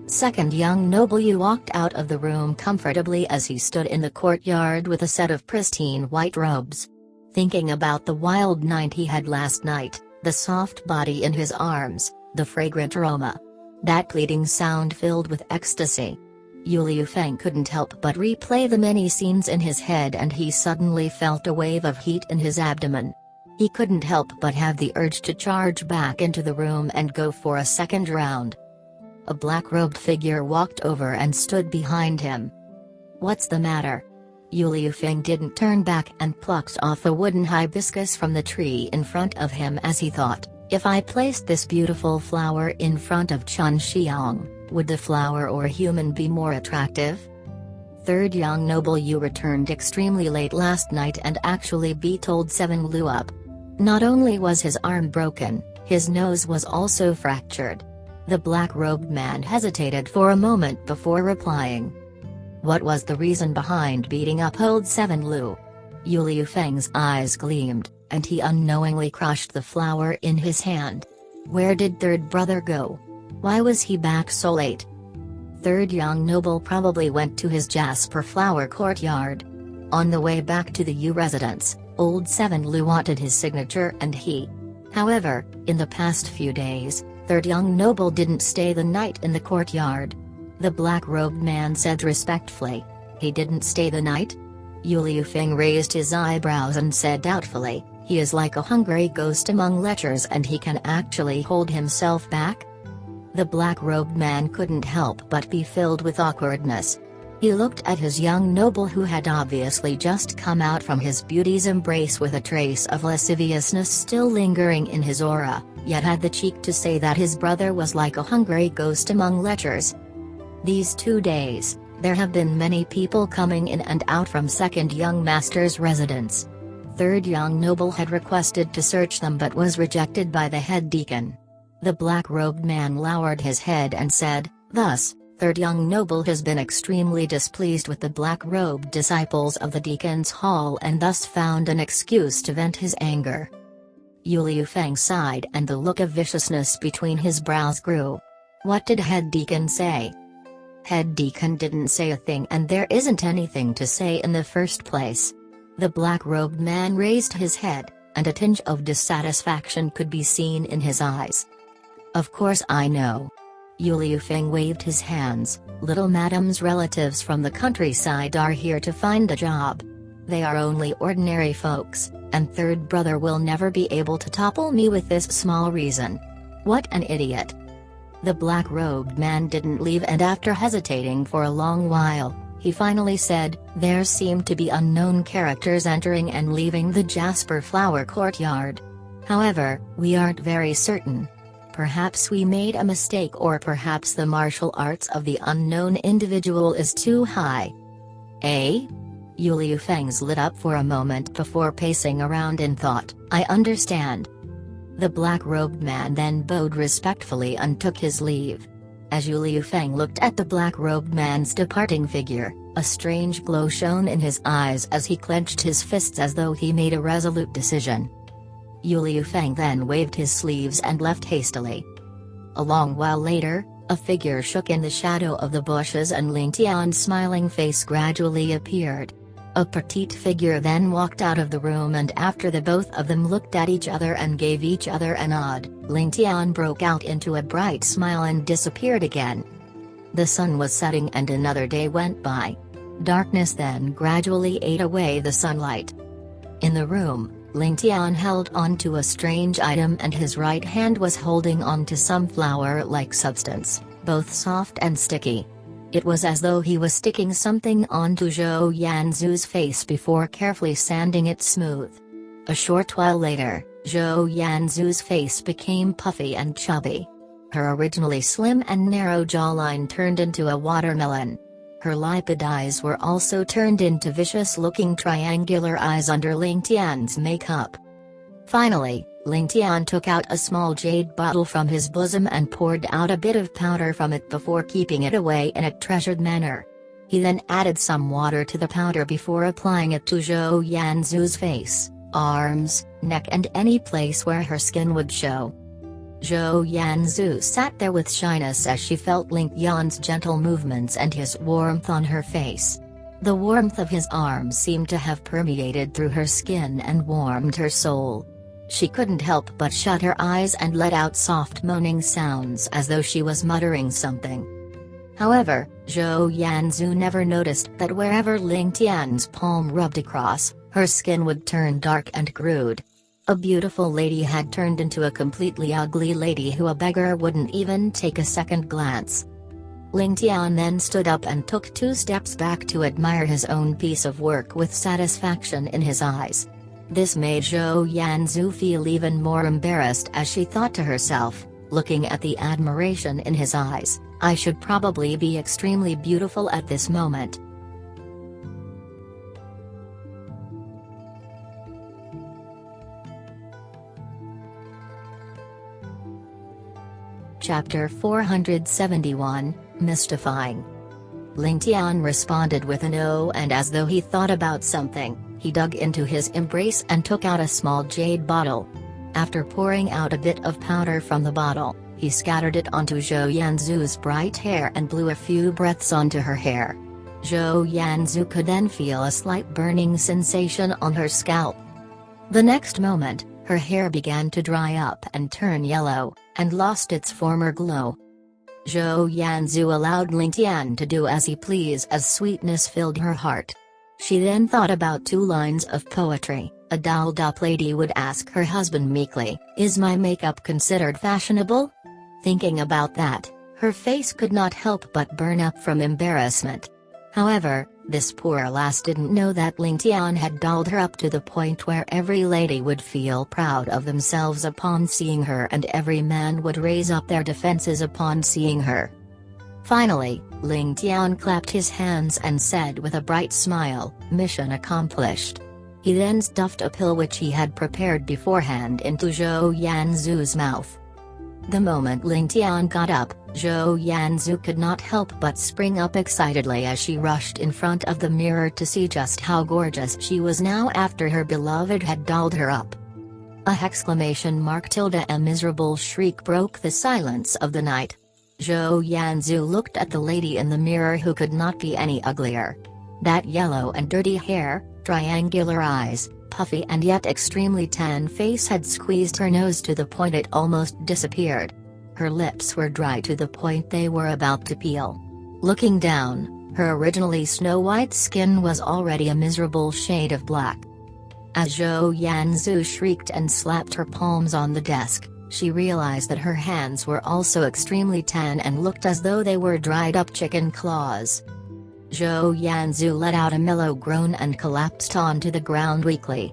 Speaker 1: Second young noble walked out of the room comfortably as he stood in the courtyard with a set of pristine white robes. Thinking about the wild night he had last night, the soft body in his arms, the fragrant aroma. That pleading sound filled with ecstasy. Liu Feng couldn't help but replay the many scenes in his head and he suddenly felt a wave of heat in his abdomen. He couldn't help but have the urge to charge back into the room and go for a second round. A black-robed figure walked over and stood behind him. "What's the matter?" Liu Feng didn't turn back and plucked off a wooden hibiscus from the tree in front of him as he thought, "If I placed this beautiful flower in front of Kin Shi Huang, would the flower or human be more attractive?" Third young noble returned extremely late last night and actually beat old Seven Lu up. Not only was his arm broken, his nose was also fractured. The black-robed man hesitated for a moment before replying. What was the reason behind beating up old Seven Lu? Liu Feng's eyes gleamed, and he unknowingly crushed the flower in his hand. Where did third brother go? Why was he back so late? Third young noble probably went to his Jasper flower courtyard. On the way back to the residence, old Seven Lu wanted his signature and he. However, in the past few days, third young noble didn't stay the night in the courtyard. The black-robed man said respectfully. "He didn't stay the night?" Liu Feng raised his eyebrows and said doubtfully, "He is like a hungry ghost among lechers and he can actually hold himself back?" The black-robed man couldn't help but be filled with awkwardness. He looked at his young noble who had obviously just come out from his beauty's embrace with a trace of lasciviousness still lingering in his aura, yet had the cheek to say that his brother was like a hungry ghost among lechers. These 2 days, there have been many people coming in and out from second young master's residence. Third young noble had requested to search them but was rejected by the head deacon. The black-robed man lowered his head and said, "Thus, third young noble has been extremely displeased with the black-robed disciples of the deacon's hall and thus found an excuse to vent his anger." Liu Feng sighed and the look of viciousness between his brows grew. What did head deacon say? Head deacon didn't say a thing and there isn't anything to say in the first place. The black-robed man raised his head, and a tinge of dissatisfaction could be seen in his eyes. "Of course I know. Yu Liufeng waved his hands. "Little madam's relatives from the countryside are here to find a job. They are only ordinary folks, and third brother will never be able to topple me with this small reason." What an idiot. The black-robed man didn't leave, and after hesitating for a long while, he finally said, "There seem to be unknown characters entering and leaving the Jasper Flower Courtyard. However, we aren't very certain. Perhaps we made a mistake, or perhaps the martial arts of the unknown individual is too high." "Eh?" Yu Liufeng's lit up for a moment before pacing around in thought. "I understand." The black-robed man then bowed respectfully and took his leave. As Yu Liufeng looked at the black-robed man's departing figure, a strange glow shone in his eyes as he clenched his fists as though he made a resolute decision. Yu Liufeng then waved his sleeves and left hastily. A long while later, a figure shook in the shadow of the bushes and Ling Tian's smiling face gradually appeared. A petite figure then walked out of the room, and after the both of them looked at each other and gave each other a nod, Ling Tian broke out into a bright smile and disappeared again. The sun was setting and another day went by. Darkness then gradually ate away the sunlight. In the room, Ling Tian held on to a strange item, and his right hand was holding on to some flower-like substance, both soft and sticky. It was as though he was sticking something onto Jo Yan Zhu's face before carefully sanding it smooth. A short while later, Jo Yan Zhu's face became puffy and chubby. Her originally slim and narrow jawline turned into a watermelon. Her limpid eyes were also turned into vicious-looking triangular eyes under Ling Tian's makeup. Finally, Ling Tian took out a small jade bottle from his bosom and poured out a bit of powder from it before keeping it away in a treasured manner. He then added some water to the powder before applying it to Jo Yan Zhu's face, arms, neck and any place where her skin would show. Jo Yan Zhu sat there with shyness as she felt Ling Tian's gentle movements and his warmth on her face. The warmth of his arms seemed to have permeated through her skin and warmed her soul. She couldn't help but shut her eyes and let out soft moaning sounds as though she was muttering something. However, Jo Yan Zhu never noticed that wherever Ling Tian's palm rubbed across, her skin would turn dark and crude. A beautiful lady had turned into a completely ugly lady who a beggar wouldn't even take a second glance. Ling Tian then stood up and took 2 steps back to admire his own piece of work with satisfaction in his eyes. This made Jo Yan Zhu feel even more embarrassed as she thought to herself, looking at the admiration in his eyes, "I should probably be extremely beautiful at this moment." Chapter 471, Mystifying. Ling Tian responded with a no, and as though he thought about something, he dug into his embrace and took out a small jade bottle. After pouring out a bit of powder from the bottle, he scattered it onto Jo Yan Zhu's bright hair and blew a few breaths onto her hair. Jo Yan Zhu could then feel a slight burning sensation on her scalp. The next moment, her hair began to dry up and turn yellow, and lost its former glow. Jo Yan Zhu allowed Ling Tian to do as he pleased as sweetness filled her heart. She then thought about 2 lines of poetry. A dolled-up lady would ask her husband meekly, "Is my makeup considered fashionable?" Thinking about that, her face could not help but burn up from embarrassment. However, this poor lass didn't know that Ling Tian had dolled her up to the point where every lady would feel proud of themselves upon seeing her and every man would raise up their defenses upon seeing her. Finally, Ling Tian clapped his hands and said with a bright smile, "Mission accomplished." He then stuffed a pill which he had prepared beforehand into Jo Yan Zhu's mouth. The moment Ling Tian got up, Jo Yan Zhu could not help but spring up excitedly as she rushed in front of the mirror to see just how gorgeous she was now after her beloved had dolled her up. A exclamation mark tilde a miserable shriek broke the silence of the night. Jo Yan Zhu looked at the lady in the mirror who could not be any uglier. That yellow and dirty hair, triangular eyes, puffy and yet extremely tan face had squeezed her nose to the point it almost disappeared. Her lips were dry to the point they were about to peel. Looking down, her originally snow-white skin was already a miserable shade of black. As Jo Yan Zhu shrieked and slapped her palms on the desk, she realized that her hands were also extremely tan and looked as though they were dried-up chicken claws. Jo Yan Zhu let out a mellow groan and collapsed onto the ground weakly.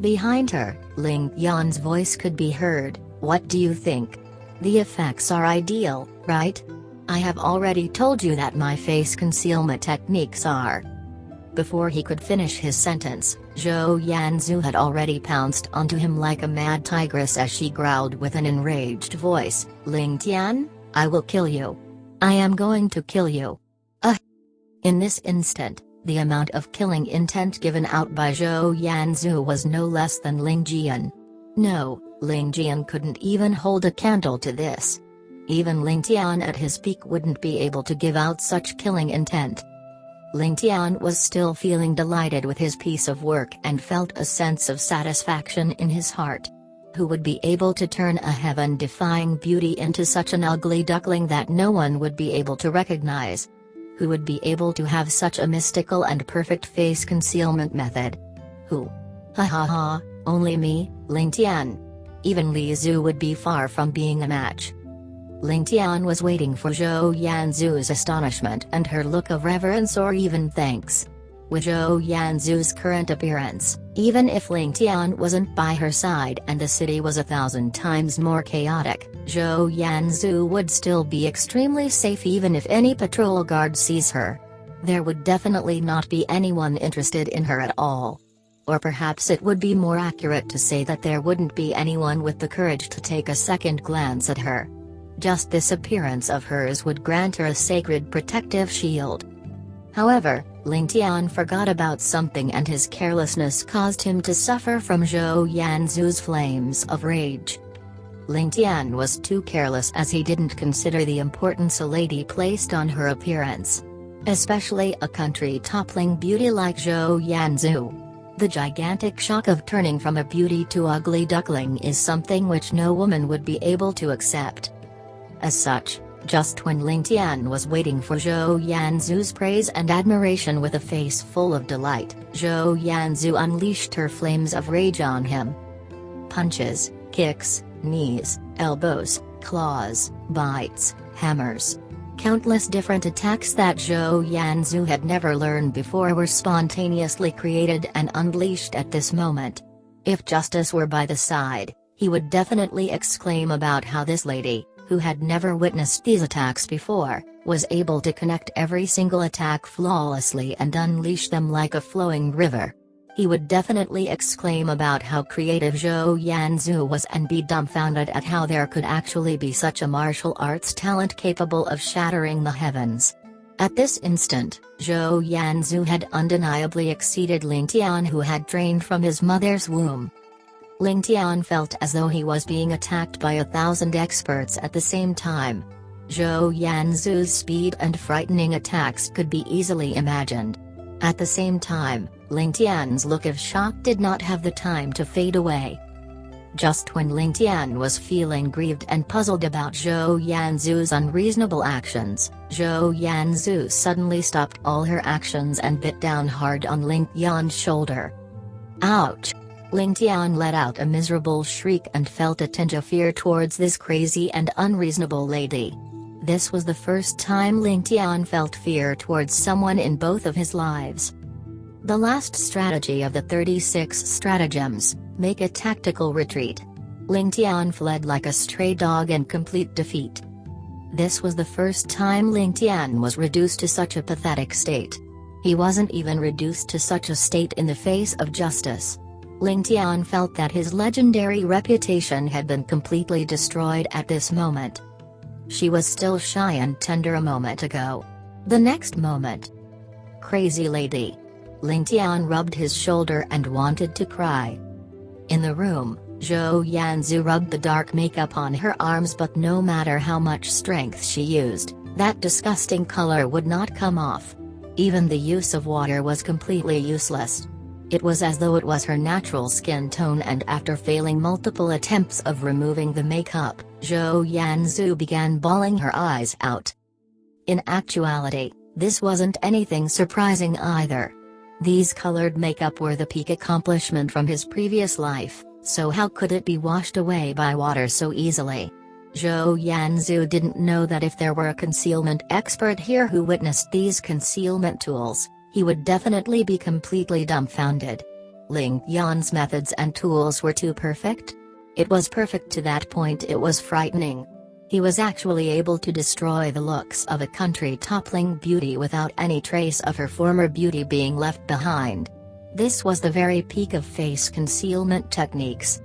Speaker 1: Behind her, Ling Tian's voice could be heard. "What do you think? The effects are ideal, right? I have already told you that my face concealment techniques are." Before he could finish his sentence, Jo Yan Zhu had already pounced onto him like a mad tigress as she growled with an enraged voice, "Ling Tian, I will kill you. I am going to kill you." In this instant, the amount of killing intent given out by Jo Yan Zhu was no less than Ling Tian. No, Ling Tian couldn't even hold a candle to this. Even Ling Tian at his peak wouldn't be able to give out such killing intent. Ling Tian was still feeling delighted with his piece of work and felt a sense of satisfaction in his heart. Who would be able to turn a heaven-defying beauty into such an ugly duckling that no one would be able to recognize? Who would be able to have such a mystical and perfect face concealment method? Who? Ha ha ha, only me, Ling Tian. Even Li Zhu would be far from being a match. Ling Tian was waiting for Jo Yan Zhu's astonishment and her look of reverence or even thanks. With Jo Yan Zhu's current appearance, even if Ling Tian wasn't by her side and the city was 1,000 times more chaotic, Jo Yan Zhu would still be extremely safe even if any patrol guard sees her. There would definitely not be anyone interested in her at all. Or perhaps it would be more accurate to say that there wouldn't be anyone with the courage to take a second glance at her. Just this appearance of hers would grant her a sacred protective shield. However, Ling Tian forgot about something and his carelessness caused him to suffer from Jo Yan Zhu's flames of rage. Ling Tian was too careless as he didn't consider the importance a lady placed on her appearance. Especially a country-toppling beauty like Jo Yan Zhu. The gigantic shock of turning from a beauty to ugly duckling is something which no woman would be able to accept. As such, just when Ling Tian was waiting for Jo Yan Zhu's praise and admiration with a face full of delight, Jo Yan Zhu unleashed her flames of rage on him. Punches, kicks, knees, elbows, claws, bites, hammers. Countless different attacks that Jo Yan Zhu had never learned before were spontaneously created and unleashed at this moment. If justice were by the side, he would definitely exclaim about how this lady, who had never witnessed these attacks before, was able to connect every single attack flawlessly and unleash them like a flowing river. He would definitely exclaim about how creative Jo Yan Zhu was and be dumbfounded at how there could actually be such a martial arts talent capable of shattering the heavens. At this instant, Jo Yan Zhu had undeniably exceeded Ling Tian, who had trained from his mother's womb. Ling Tian felt as though he was being attacked by 1,000 experts at the same time. Jo Yan Zhu's speed and frightening attacks could be easily imagined. At the same time, Ling Tian's look of shock did not have the time to fade away. Just when Ling Tian was feeling grieved and puzzled about Jo Yan Zhu's unreasonable actions, Jo Yan Zhu suddenly stopped all her actions and bit down hard on Ling Tian's shoulder. Ouch! Ling Tian let out a miserable shriek and felt a tinge of fear towards this crazy and unreasonable lady. This was the first time Ling Tian felt fear towards someone in both of his lives. The last strategy of the 36 stratagems, make a tactical retreat. Ling Tian fled like a stray dog in complete defeat. This was the first time Ling Tian was reduced to such a pathetic state. He wasn't even reduced to such a state in the face of justice. Ling Tian felt that his legendary reputation had been completely destroyed at this moment. She was still shy and tender a moment ago. The next moment. Crazy lady. Ling Tian rubbed his shoulder and wanted to cry. In the room, Jo Yan Zhu rubbed the dark makeup on her arms, but no matter how much strength she used, that disgusting color would not come off. Even the use of water was completely useless. It was as though it was her natural skin tone, and after failing multiple attempts of removing the makeup, Jo Yan Zhu began bawling her eyes out. In actuality, this wasn't anything surprising either. These colored makeup were the peak accomplishment from his previous life, so how could it be washed away by water so easily? Jo Yan Zhu didn't know that if there were a concealment expert here who witnessed these concealment tools, he would definitely be completely dumbfounded. Ling Tian's methods and tools were too perfect? It was perfect to that point it was frightening. He was actually able to destroy the looks of a country-toppling beauty without any trace of her former beauty being left behind. This was the very peak of face concealment techniques.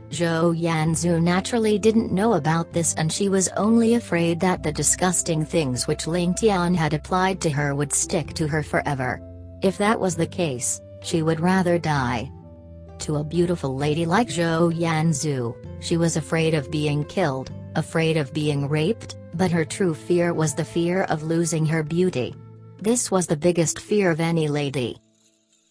Speaker 1: Jo Yan Zhu naturally didn't know about this, and she was only afraid that the disgusting things which Ling Tian had applied to her would stick to her forever. If that was the case, she would rather die. To a beautiful lady like Jo Yan Zhu, she was afraid of being killed, afraid of being raped, but her true fear was the fear of losing her beauty. This was the biggest fear of any lady.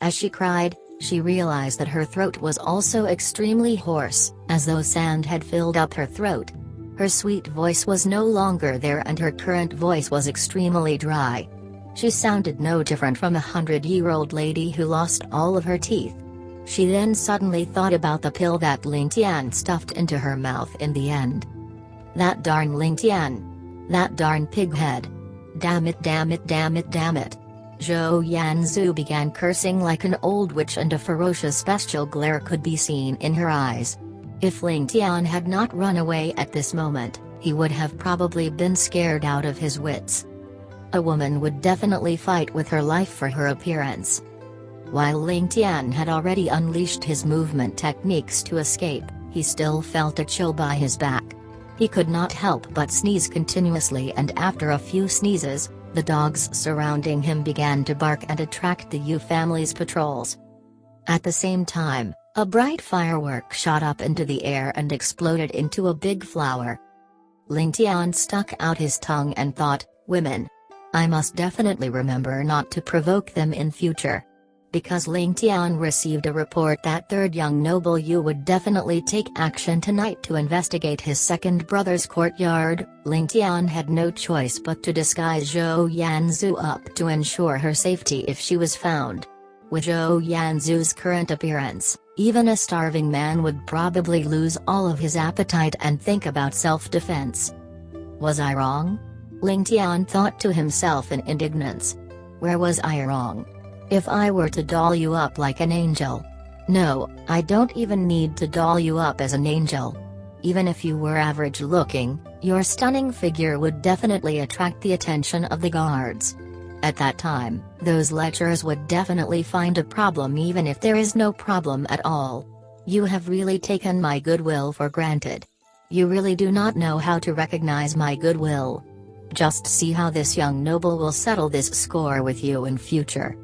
Speaker 1: As she cried, she realized that her throat was also extremely hoarse, as though sand had filled up her throat. Her sweet voice was no longer there, and her current voice was extremely dry. She sounded no different from a 100-year-old lady who lost all of her teeth. She then suddenly thought about the pill that Ling Tian stuffed into her mouth in the end. That darn Ling Tian. That darn pighead. Damn it, damn it, damn it, damn it. Jo Yan Zhu began cursing like an old witch, and a ferocious bestial glare could be seen in her eyes. If Ling Tian had not run away at this moment, he would have probably been scared out of his wits. A woman would definitely fight with her life for her appearance. While Ling Tian had already unleashed his movement techniques to escape, he still felt a chill by his back. He could not help but sneeze continuously, and after a few sneezes, the dogs surrounding him began to bark and attract the Yu family's patrols. At the same time, a bright firework shot up into the air and exploded into a big flower. Ling Tian stuck out his tongue and thought, women. I must definitely remember not to provoke them in future. Because Ling Tian received a report that third young noble Yu would definitely take action tonight to investigate his second brother's courtyard, Ling Tian had no choice but to disguise Jo Yan Zhu up to ensure her safety if she was found. With Jo Yan Zhu's current appearance, even a starving man would probably lose all of his appetite and think about self-defense. Was I wrong? Ling Tian thought to himself in indignance. Where was I wrong? If I were to doll you up like an angel. No, I don't even need to doll you up as an angel. Even if you were average looking, your stunning figure would definitely attract the attention of the guards. At that time, those lecturers would definitely find a problem even if there is no problem at all. You have really taken my goodwill for granted. You really do not know how to recognize my goodwill. Just see how this young noble will settle this score with you in future.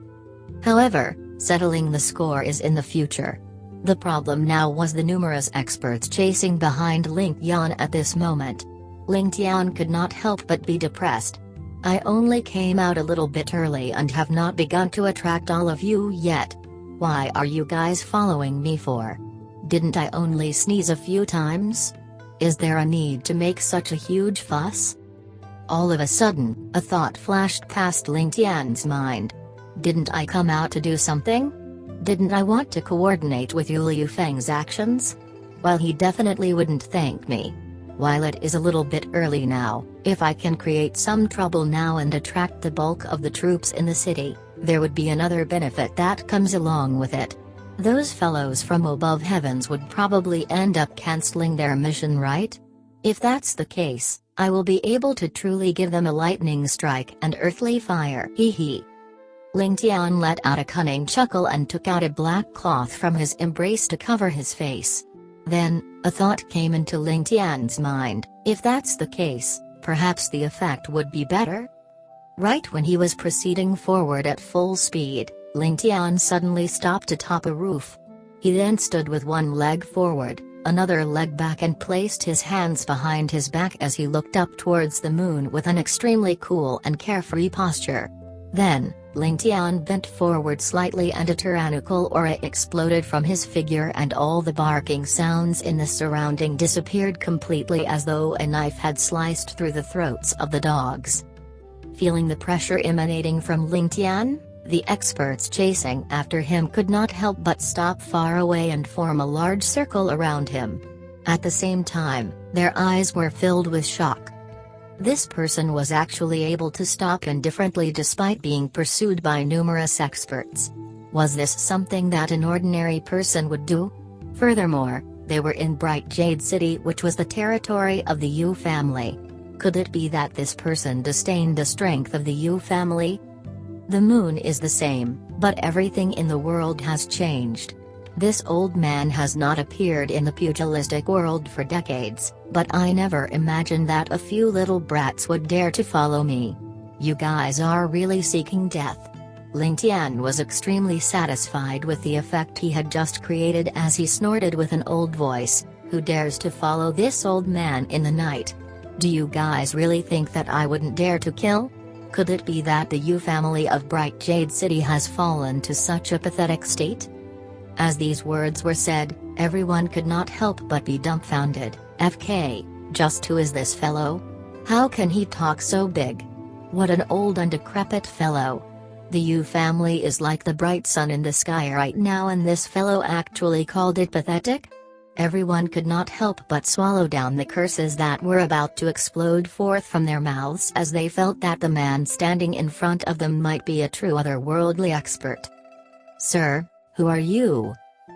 Speaker 1: However, settling the score is in the future. The problem now was the numerous experts chasing behind Ling Tian at this moment. Ling Tian could not help but be depressed. I only came out a little bit early and have not begun to attract all of you yet. Why are you guys following me for? Didn't I only sneeze a few times? Is there a need to make such a huge fuss? All of a sudden, a thought flashed past Ling Tian's mind. Didn't I come out to do something? Didn't I want to coordinate with Liu Feng's actions? Well, he definitely wouldn't thank me. While it is a little bit early now, if I can create some trouble now and attract the bulk of the troops in the city, there would be another benefit that comes along with it. Those fellows from above heavens would probably end up canceling their mission, right? If that's the case, I will be able to truly give them a lightning strike and earthly fire. Hee hee. Ling Tian let out a cunning chuckle and took out a black cloth from his embrace to cover his face. Then, a thought came into Ling Tian's mind. If that's the case, perhaps the effect would be better? Right when he was proceeding forward at full speed, Ling Tian suddenly stopped atop a roof. He then stood with one leg forward, another leg back, and placed his hands behind his back as he looked up towards the moon with an extremely cool and carefree posture. Then, Ling Tian bent forward slightly and a tyrannical aura exploded from his figure and all the barking sounds in the surrounding disappeared completely as though a knife had sliced through the throats of the dogs. Feeling the pressure emanating from Ling Tian, the experts chasing after him could not help but stop far away and form a large circle around him. At the same time, their eyes were filled with shock. This person was actually able to stop indifferently despite being pursued by numerous experts. Was this something that an ordinary person would do? Furthermore, they were in Bright Jade City, which was the territory of the Yu family. Could it be that this person disdained the strength of the Yu family? The moon is the same, but everything in the world has changed. This old man has not appeared in the pugilistic world for decades, but I never imagined that a few little brats would dare to follow me. You guys are really seeking death. Ling Tian was extremely satisfied with the effect he had just created as he snorted with an old voice, "Who dares to follow this old man in the night? Do you guys really think that I wouldn't dare to kill? Could it be that the Yu family of Bright Jade City has fallen to such a pathetic state?" As these words were said, everyone could not help but be dumbfounded. Just who is this fellow? How can he talk so big? What an old and decrepit fellow. The Yu family is like the bright sun in the sky right now, and this fellow actually called it pathetic? Everyone could not help but swallow down the curses that were about to explode forth from their mouths as they felt that the man standing in front of them might be a true otherworldly expert. "Sir, who are you?"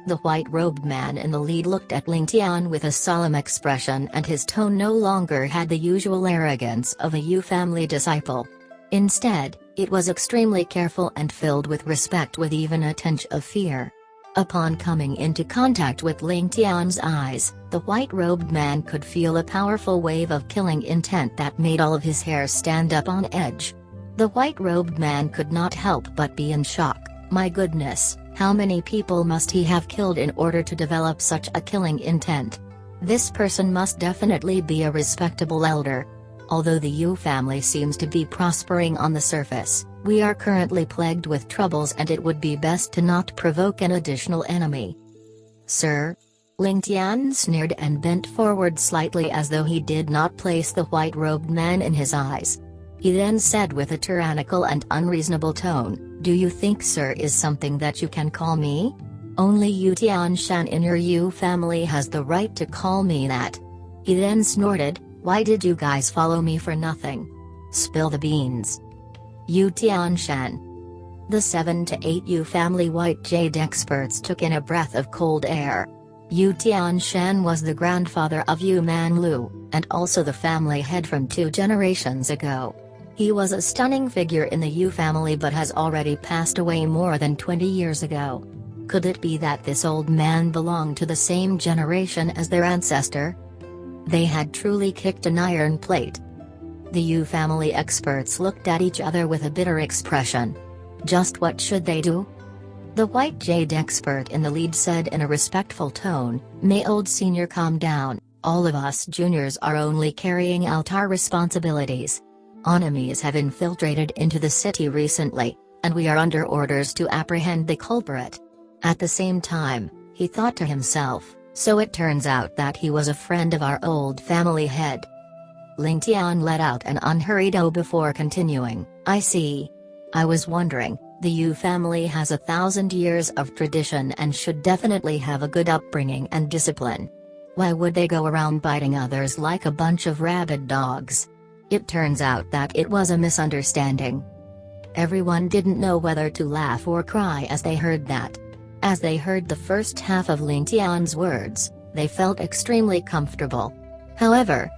Speaker 1: The white-robed man in the lead looked at Ling Tian with a solemn expression, and his tone no longer had the usual arrogance of a Yu family disciple. Instead, it was extremely careful and filled with respect, with even a tinge of fear. Upon coming into contact with Ling Tian's eyes, the white-robed man could feel a powerful wave of killing intent that made all of his hair stand up on edge. The white-robed man could not help but be in shock. My goodness, how many people must he have killed in order to develop such a killing intent? This person must definitely be a respectable elder. Although the Yu family seems to be prospering on the surface, we are currently plagued with troubles, and it would be best to not provoke an additional enemy. "Sir?" Ling Tian sneered and bent forward slightly as though he did not place the white-robed man in his eyes. He then said with a tyrannical and unreasonable tone, "Do you think sir is something that you can call me? Only Yu Tianshan in your Yu family has the right to call me that." He then snorted, "Why did you guys follow me for nothing? Spill the beans." Yu Tianshan. The 7 to 8 Yu family White Jade experts took in a breath of cold air. Yu Tianshan was the grandfather of Yu Manlu, and also the family head from 2 generations ago. He was a stunning figure in the Yu family but has already passed away more than 20 years ago. Could it be that this old man belonged to the same generation as their ancestor? They had truly kicked an iron plate. The Yu family experts looked at each other with a bitter expression. Just what should they do? The White Jade expert in the lead said in a respectful tone, "May old senior calm down, all of us juniors are only carrying out our responsibilities. Enemies have infiltrated into the city recently, and we are under orders to apprehend the culprit." At the same time, he thought to himself, so it turns out that he was a friend of our old family head. Ling Tian let out an unhurried "oh" before continuing, "I see. I was wondering, the Yu family has 1,000 years of tradition and should definitely have a good upbringing and discipline. Why would they go around biting others like a bunch of rabid dogs?" It turns out that it was a misunderstanding. Everyone didn't know whether to laugh or cry as they heard that. As they heard the first half of Ling Tian's words, they felt extremely comfortable. However,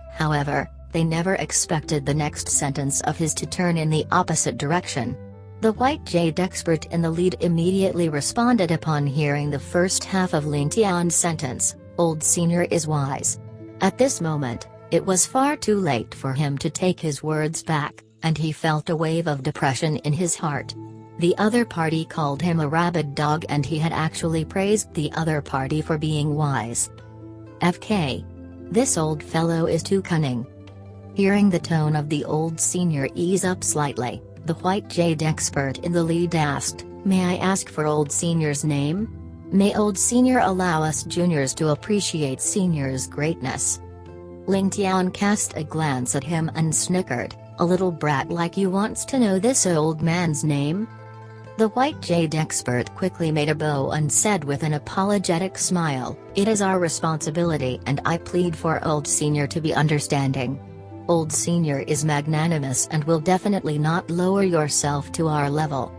Speaker 1: they never expected the next sentence of his to turn in the opposite direction. The White Jade expert in the lead immediately responded upon hearing the first half of Ling Tian's sentence, "Old senior is wise." At this moment, it was far too late for him to take his words back, and he felt a wave of depression in his heart. The other party called him a rabid dog, and he had actually praised the other party for being wise. This old fellow is too cunning. Hearing the tone of the old senior ease up slightly, The white jade expert in the lead asked, "May I ask for old senior's name? May old senior allow us juniors to appreciate senior's greatness." Ling Tian cast a glance at him and snickered, "A little brat like you wants to know this old man's name?" The white jade expert quickly made a bow and said with an apologetic smile, "It is our responsibility and I plead for old senior to be understanding. Old senior is magnanimous and will definitely not lower yourself to our level."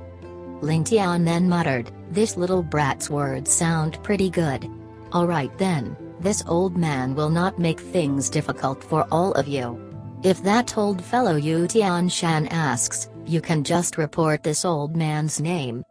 Speaker 1: Ling Tian then muttered, "This little brat's words sound pretty good. Alright then, this old man will not make things difficult for all of you. If that old fellow Yu Tianshan asks, you can just report this old man's name."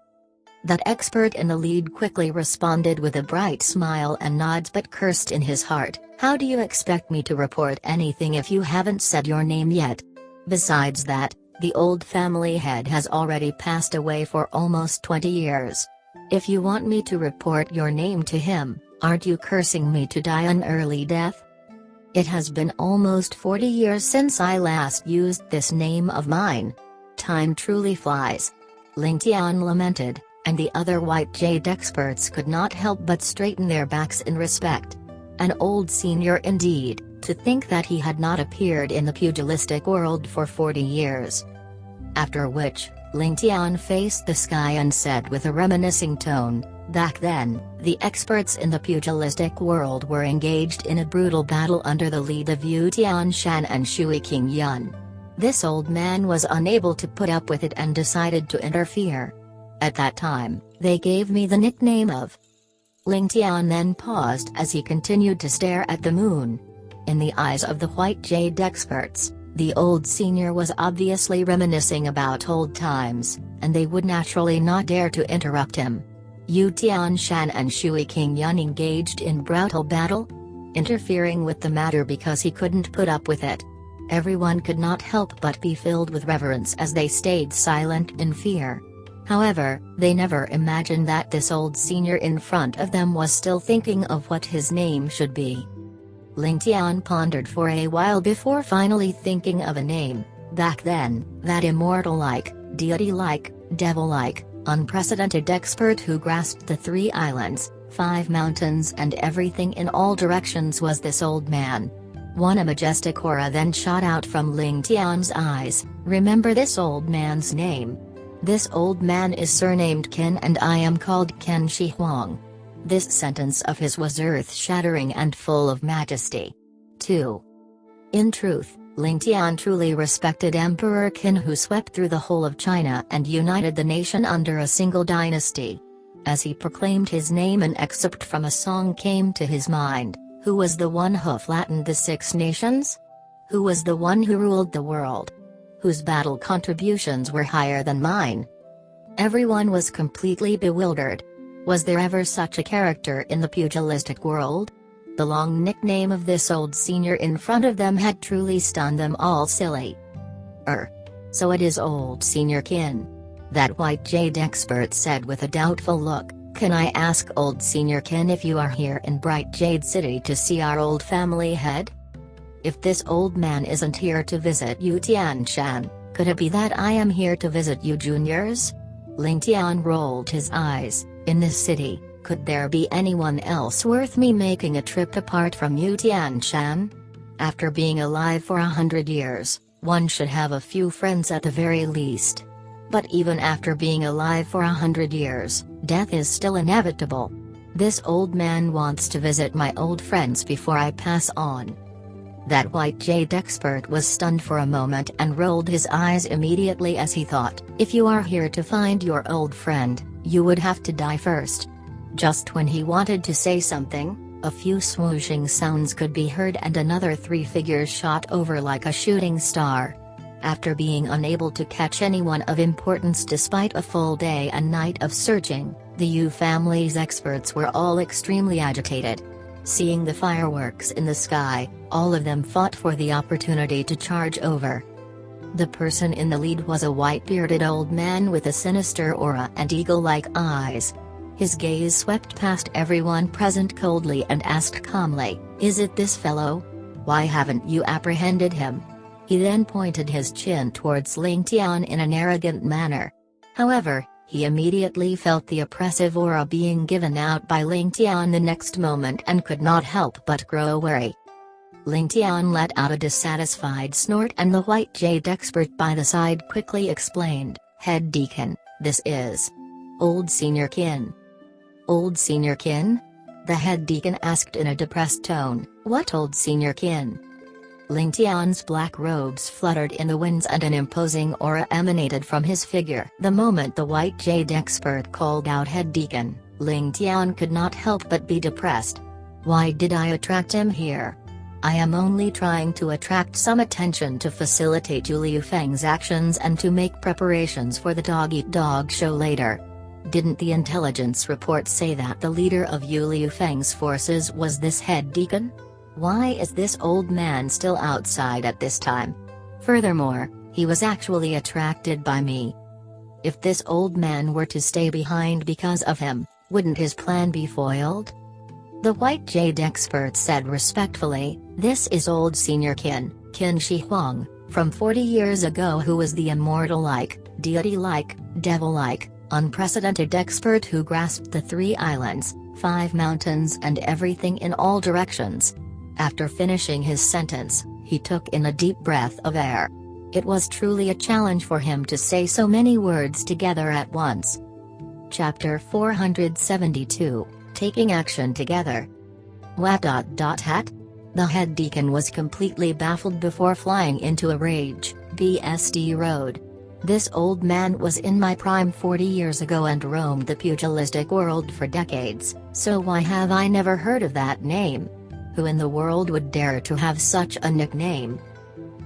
Speaker 1: That expert in the lead quickly responded with a bright smile and nods but cursed in his heart, "How do you expect me to report anything if you haven't said your name yet? Besides that, the old family head has already passed away for almost 20 years. If you want me to report your name to him, aren't you cursing me to die an early death? It has been almost 40 years since I last used this name of mine. Time truly flies." Ling Tian lamented, and the other white jade experts could not help but straighten their backs in respect. An old senior indeed, to think that he had not appeared in the pugilistic world for 40 years. After which, Ling Tian faced the sky and said with a reminiscing tone, "Back then, the experts in the pugilistic world were engaged in a brutal battle under the lead of Yu Tianshan and Shui King Yun. This old man was unable to put up with it and decided to interfere. At that time, they gave me the nickname of..." Ling Tian then paused as he continued to stare at the moon. In the eyes of the white jade experts, the old senior was obviously reminiscing about old times, and they would naturally not dare to interrupt him. Yu Tianshan and Shui King Yun engaged in brutal battle? Interfering with the matter because he couldn't put up with it. Everyone could not help but be filled with reverence as they stayed silent in fear. However, they never imagined that this old senior in front of them was still thinking of what his name should be. Ling Tian pondered for a while before finally thinking of a name. Back then, that immortal-like, deity-like, devil-like, unprecedented expert who grasped the 3 islands, 5 mountains and everything in all directions was this old man. A majestic aura then shot out from Ling Tian's eyes. "Remember this old man's name. This old man is surnamed Kin and I am called Kin Shi Huang." This sentence of his was earth-shattering and full of majesty. 2. In truth, Ling Tian truly respected Emperor Qin, who swept through the whole of China and united the nation under a single dynasty. As he proclaimed his name, an excerpt from a song came to his mind. Who was the one who flattened the 6 nations? Who was the one who ruled the world? Whose battle contributions were higher than mine? Everyone was completely bewildered. Was there ever such a character in the pugilistic world? The long nickname of this old senior in front of them had truly stunned them all silly. So it is old senior Qin. That white jade expert said with a doubtful look. "Can I ask old senior Qin if you are here in Bright Jade City to see our old family head? If this old man isn't here to visit Yu Tianshan, could it be that I am here to visit you juniors?" Ling Tian rolled his eyes. In this city, could there be anyone else worth me making a trip apart from Yu Tianshan? After being alive for 100 years, one should have a few friends at the very least. But even after being alive for 100 years, death is still inevitable. This old man wants to visit my old friends before I pass on. That white jade expert was stunned for a moment and rolled his eyes immediately as he thought, "If you are here to find your old friend, you would have to die first." Just when he wanted to say something, a few swooshing sounds could be heard and another 3 figures shot over like a shooting star. After being unable to catch anyone of importance despite a full day and night of searching, the Yu family's experts were all extremely agitated. Seeing the fireworks in the sky, all of them fought for the opportunity to charge over. The person in the lead was a white-bearded old man with a sinister aura and eagle-like eyes. His gaze swept past everyone present coldly and asked calmly, "Is it this fellow? Why haven't you apprehended him?" He then pointed his chin towards Ling Tian in an arrogant manner. However, he immediately felt the oppressive aura being given out by Ling Tian the next moment and could not help but grow wary. Ling Tian let out a dissatisfied snort, and the white jade expert by the side quickly explained, "Head Deacon, this is Old Senior Kin." "Old Senior Kin?" the head deacon asked in a depressed tone. "What Old Senior Kin?" Ling Tian's black robes fluttered in the winds and an imposing aura emanated from his figure. The moment the white jade expert called out "Head Deacon," Ling Tian could not help but be depressed. "Why did I attract him here? I am only trying to attract some attention to facilitate Liu Feng's actions and to make preparations for the dog-eat-dog show later. Didn't the intelligence report say that the leader of Liu Feng's forces was this head deacon? Why is this old man still outside at this time? Furthermore, he was actually attracted by me. If this old man were to stay behind because of him, wouldn't his plan be foiled?" The white jade expert said respectfully, "This is Old Senior Kin Shi Huang, from 40 years ago, who was the immortal-like, deity-like, devil-like, unprecedented expert who grasped the 3 islands, 5 mountains and everything in all directions." After finishing his sentence, he took in a deep breath of air. It was truly a challenge for him to say so many words together at once. Chapter 472, Taking Action Together. What? The head deacon was completely baffled before flying into a rage. "BSD Road. This old man was in my prime 40 years ago and roamed the pugilistic world for decades, so why have I never heard of that name? Who in the world would dare to have such a nickname?"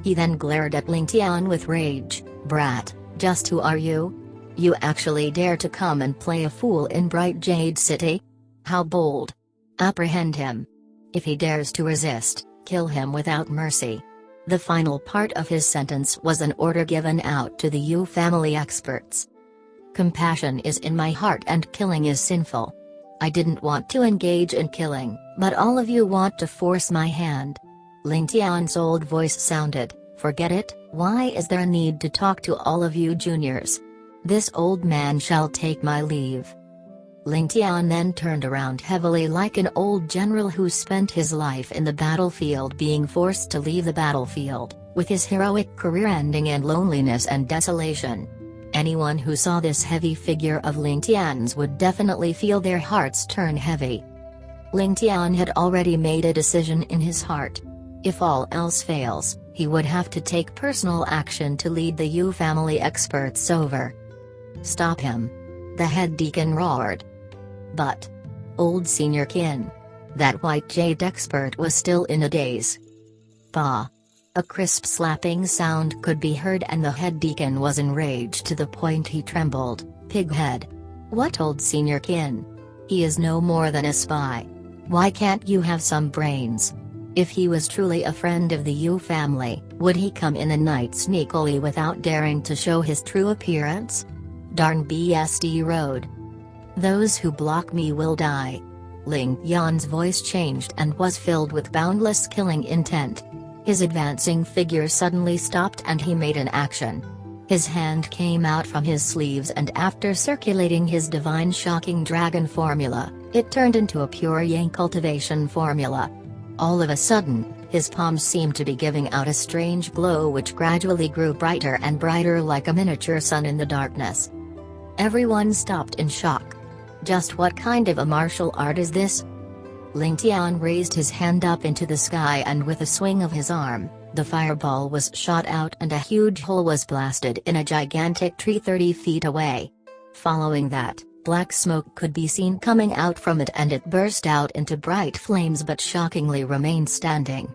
Speaker 1: He then glared at Ling Tian with rage. "Brat, just who are you? You actually dare to come and play a fool in Bright Jade City? How bold! Apprehend him. If he dares to resist, kill him without mercy." The final part of his sentence was an order given out to the Yu family experts. "Compassion is in my heart and killing is sinful. I didn't want to engage in killing, but all of you want to force my hand." Ling Tian's old voice sounded, "Forget it, why is there a need to talk to all of you juniors? This old man shall take my leave." Ling Tian then turned around heavily like an old general who spent his life in the battlefield being forced to leave the battlefield, with his heroic career ending in loneliness and desolation. Anyone who saw this heavy figure of Ling Tian's would definitely feel their hearts turn heavy. Ling Tian had already made a decision in his heart. If all else fails, he would have to take personal action to lead the Yu family experts over. "Stop him!" the head deacon roared. "But Old Senior Kin." That white jade expert was still in a daze. "Bah!" A crisp slapping sound could be heard and the head deacon was enraged to the point he trembled. "Pighead! What Old Senior Kin? He is no more than a spy. Why can't you have some brains? If he was truly a friend of the Yu family, would he come in the night sneakily without daring to show his true appearance? Darn BSD Road. Those who block me will die." Ling Tian's voice changed and was filled with boundless killing intent. His advancing figure suddenly stopped and he made an action. His hand came out from his sleeves and after circulating his divine shocking dragon formula, it turned into a pure yang cultivation formula. All of a sudden, his palms seemed to be giving out a strange glow which gradually grew brighter and brighter like a miniature sun in the darkness. Everyone stopped in shock. Just what kind of a martial art is this? Ling Tian raised his hand up into the sky and with a swing of his arm, the fireball was shot out and a huge hole was blasted in a gigantic tree 30 feet away. Following that, black smoke could be seen coming out from it and it burst out into bright flames but shockingly remained standing.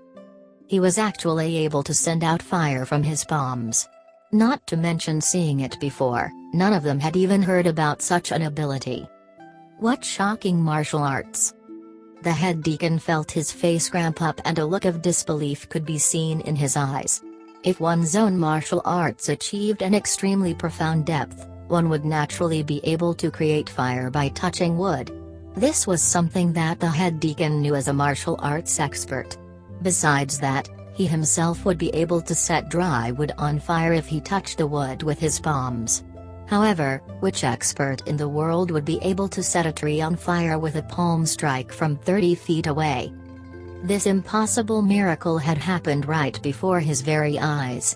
Speaker 1: He was actually able to send out fire from his palms. Not to mention seeing it before, none of them had even heard about such an ability. What shocking martial arts! The head deacon felt his face cramp up and a look of disbelief could be seen in his eyes. If one's own martial arts achieved an extremely profound depth, one would naturally be able to create fire by touching wood. This was something that the head deacon knew as a martial arts expert. Besides that, He himself would be able to set dry wood on fire if he touched the wood with his palms. However, which expert in the world would be able to set a tree on fire with a palm strike from 30 feet away? This impossible miracle had happened right before his very eyes.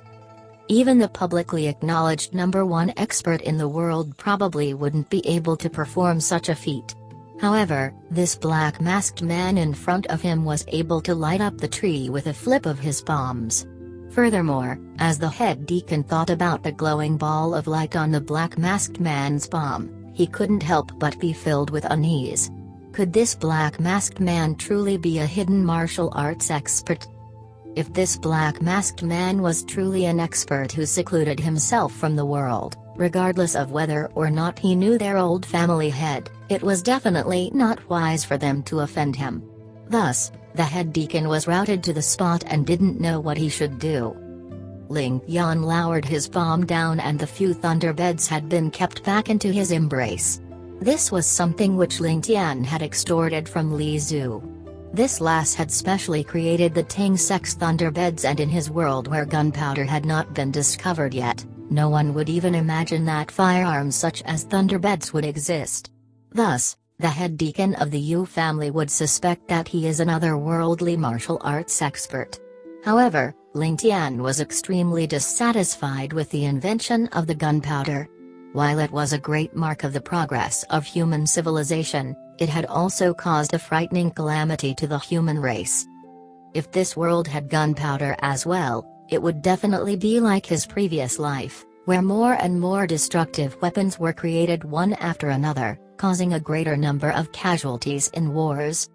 Speaker 1: Even the publicly acknowledged #1 expert in the world probably wouldn't be able to perform such a feat. However, this black masked man in front of him was able to light up the tree with a flip of his palms. Furthermore, as the head deacon thought about the glowing ball of light on the black masked man's palm, he couldn't help but be filled with unease. Could this black masked man truly be a hidden martial arts expert? If this black masked man was truly an expert who secluded himself from the world, regardless of whether or not he knew their old family head, it was definitely not wise for them to offend him. Thus, the head deacon was routed to the spot and didn't know what he should do. Ling Tian lowered his palm down and the few thunderbeds had been kept back into his embrace. This was something which Ling Tian had extorted from Li Zhu. This lass had specially created the Tang-sex thunderbeds, and in his world where gunpowder had not been discovered yet, no one would even imagine that firearms such as thunderbeds would exist. Thus, the head deacon of the Yu family would suspect that he is an otherworldly martial arts expert. However, Ling Tian was extremely dissatisfied with the invention of the gunpowder. While it was a great mark of the progress of human civilization, it had also caused a frightening calamity to the human race. If this world had gunpowder as well, it would definitely be like his previous life, where more and more destructive weapons were created one after another, causing a greater number of casualties in wars.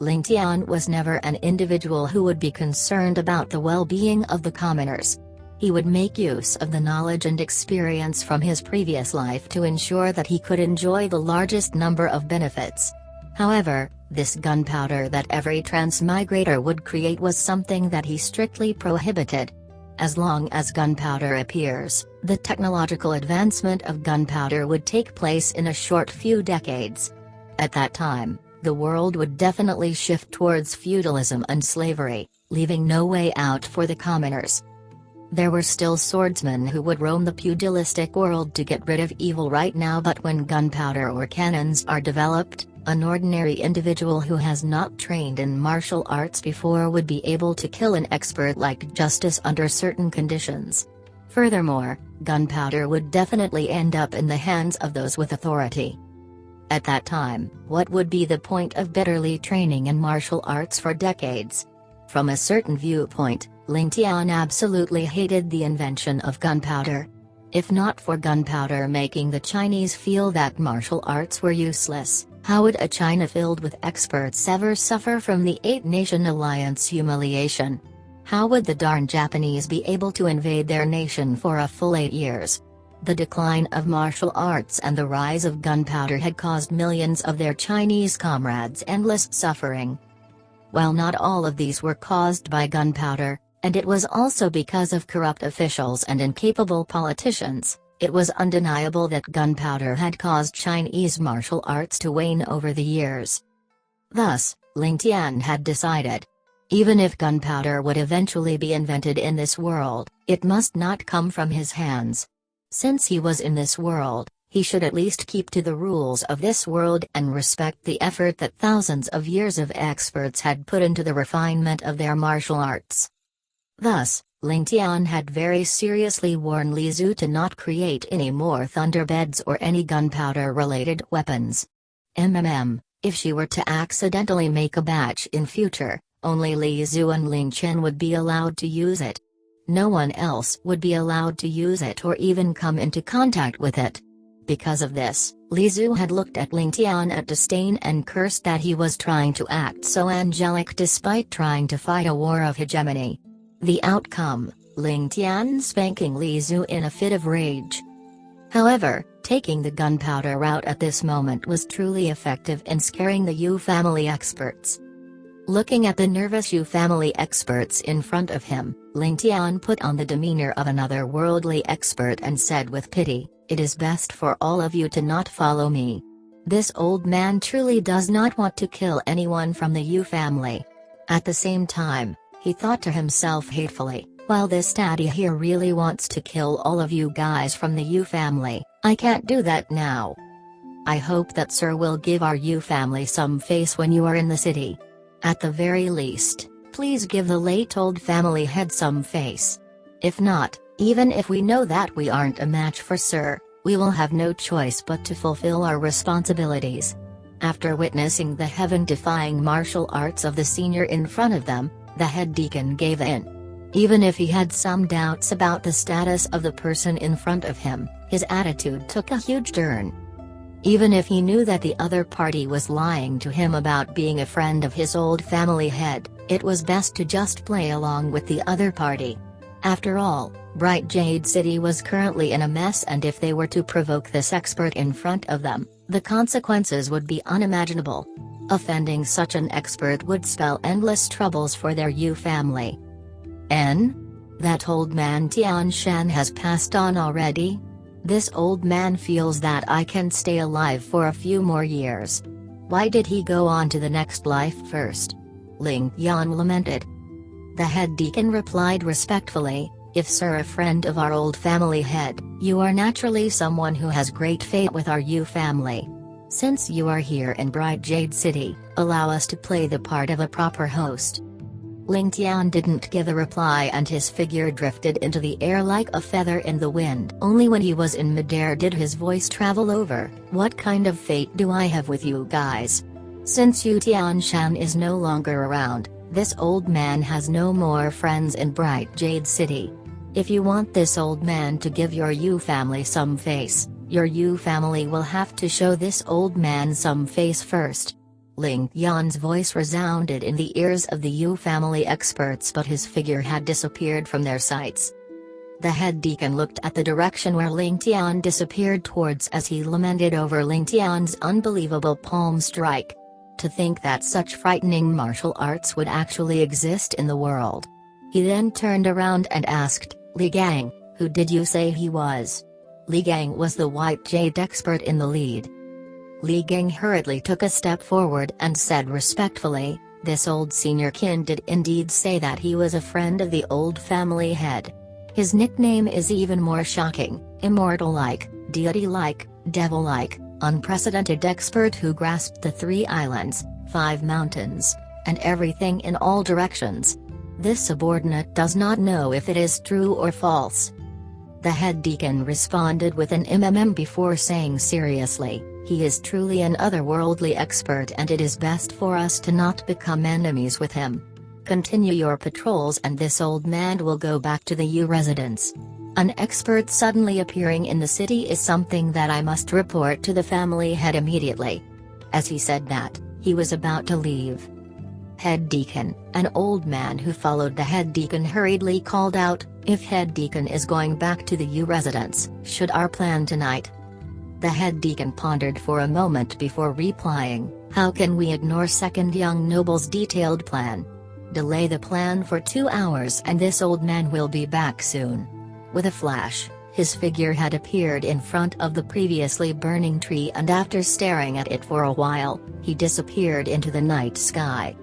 Speaker 1: Ling Tian was never an individual who would be concerned about the well-being of the commoners. He would make use of the knowledge and experience from his previous life to ensure that he could enjoy the largest number of benefits. However, this gunpowder that every transmigrator would create was something that he strictly prohibited. As long as gunpowder appears, the technological advancement of gunpowder would take place in a short few decades. At that time, the world would definitely shift towards feudalism and slavery, leaving no way out for the commoners. There were still swordsmen who would roam the pugilistic world to get rid of evil right now, but when gunpowder or cannons are developed, an ordinary individual who has not trained in martial arts before would be able to kill an expert like Justice under certain conditions. Furthermore, gunpowder would definitely end up in the hands of those with authority. At that time, what would be the point of bitterly training in martial arts for decades? From a certain viewpoint, Ling Tian absolutely hated the invention of gunpowder. If not for gunpowder making the Chinese feel that martial arts were useless, how would a China filled with experts ever suffer from the Eight-Nation Alliance humiliation? How would the darn Japanese be able to invade their nation for a full 8 years? The decline of martial arts and the rise of gunpowder had caused millions of their Chinese comrades endless suffering. While not all of these were caused by gunpowder, and it was also because of corrupt officials and incapable politicians, it was undeniable that gunpowder had caused Chinese martial arts to wane over the years. Thus, Ling Tian had decided. Even if gunpowder would eventually be invented in this world, it must not come from his hands. Since he was in this world, he should at least keep to the rules of this world and respect the effort that thousands of years of experts had put into the refinement of their martial arts. Thus, Ling Tian had very seriously warned Li Zhu to not create any more thunderbeds or any gunpowder-related weapons. If she were to accidentally make a batch in future, only Li Zhu and Ling Chen would be allowed to use it. No one else would be allowed to use it or even come into contact with it. Because of this, Li Zhu had looked at Ling Tian at disdain and cursed that he was trying to act so angelic despite trying to fight a war of hegemony. The outcome, Ling Tian spanking Li Zhu in a fit of rage. However, taking the gunpowder route at this moment was truly effective in scaring the Yu family experts. Looking at the nervous Yu family experts in front of him, Ling Tian put on the demeanor of another worldly expert and said with pity, "It is best for all of you to not follow me. This old man truly does not want to kill anyone from the Yu family." At the same time, He thought to himself hatefully, "While this daddy here really wants to kill all of you guys from the Yu family, I can't do that now. I hope that sir will give our Yu family some face when you are in the city. At the very least, please give the late old family head some face. If not, even if we know that we aren't a match for sir, we will have no choice but to fulfill our responsibilities." After witnessing the heaven-defying martial arts of the senior in front of them, the head deacon gave in. Even if he had some doubts about the status of the person in front of him, his attitude took a huge turn. Even if he knew that the other party was lying to him about being a friend of his old family head, it was best to just play along with the other party. After all, Bright Jade City was currently in a mess, and if they were to provoke this expert in front of them, the consequences would be unimaginable. Offending such an expert would spell endless troubles for their Yu family. That old man Tian Shan has passed on already? This old man feels that I can stay alive for a few more years. Why did he go on to the next life first? Ling Tian lamented. The head deacon replied respectfully, "If sir a friend of our old family head, you are naturally someone who has great fate with our Yu family. Since you are here in Bright Jade City, allow us to play the part of a proper host." Ling Tian didn't give a reply, and his figure drifted into the air like a feather in the wind. Only when he was in midair did his voice travel over, "What kind of fate do I have with you guys? Since Yu Tian Shan is no longer around, this old man has no more friends in Bright Jade City. If you want this old man to give your Yu family some face, your Yu family will have to show this old man some face first." Ling Tian's voice resounded in the ears of the Yu family experts, but his figure had disappeared from their sights. The head deacon looked at the direction where Ling Tian disappeared towards as he lamented over Ling Tian's unbelievable palm strike. To think that such frightening martial arts would actually exist in the world. He then turned around and asked, "Li Gang, who did you say he was?" Li Gang was the white jade expert in the lead. Li Gang hurriedly took a step forward and said respectfully, "This old senior Kin did indeed say that he was a friend of the old family head. His nickname is even more shocking, immortal-like, deity-like, devil-like, unprecedented expert who grasped the 3 islands, 5 mountains, and everything in all directions. This subordinate does not know if it is true or false." The head deacon responded with an before saying seriously, "He is truly an otherworldly expert, and it is best for us to not become enemies with him. Continue your patrols and this old man will go back to the Yu residence. An expert suddenly appearing in the city is something that I must report to the family head immediately." As he said that, he was about to leave. Head deacon, an old man who followed the head deacon, hurriedly called out, "If head deacon is going back to the Yu residence, should our plan tonight?" The head deacon pondered for a moment before replying, "How can we ignore second young noble's detailed plan? Delay the plan for 2 hours and this old man will be back soon." With a flash, his figure had appeared in front of the previously burning tree, and after staring at it for a while, he disappeared into the night sky.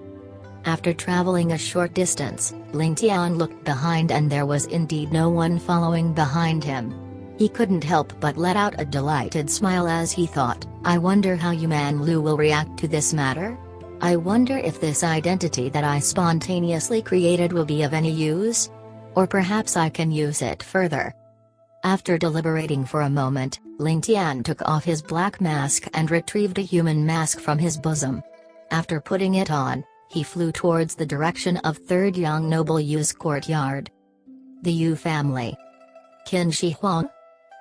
Speaker 1: After traveling a short distance, Ling Tian looked behind, and there was indeed no one following behind him. He couldn't help but let out a delighted smile as he thought, "I wonder how Yuman Lu will react to this matter? I wonder if this identity that I spontaneously created will be of any use? Or perhaps I can use it further." After deliberating for a moment, Ling Tian took off his black mask and retrieved a human mask from his bosom. After putting it on, he flew towards the direction of third young noble Yu's courtyard. The Yu family. Kin Shi Huang?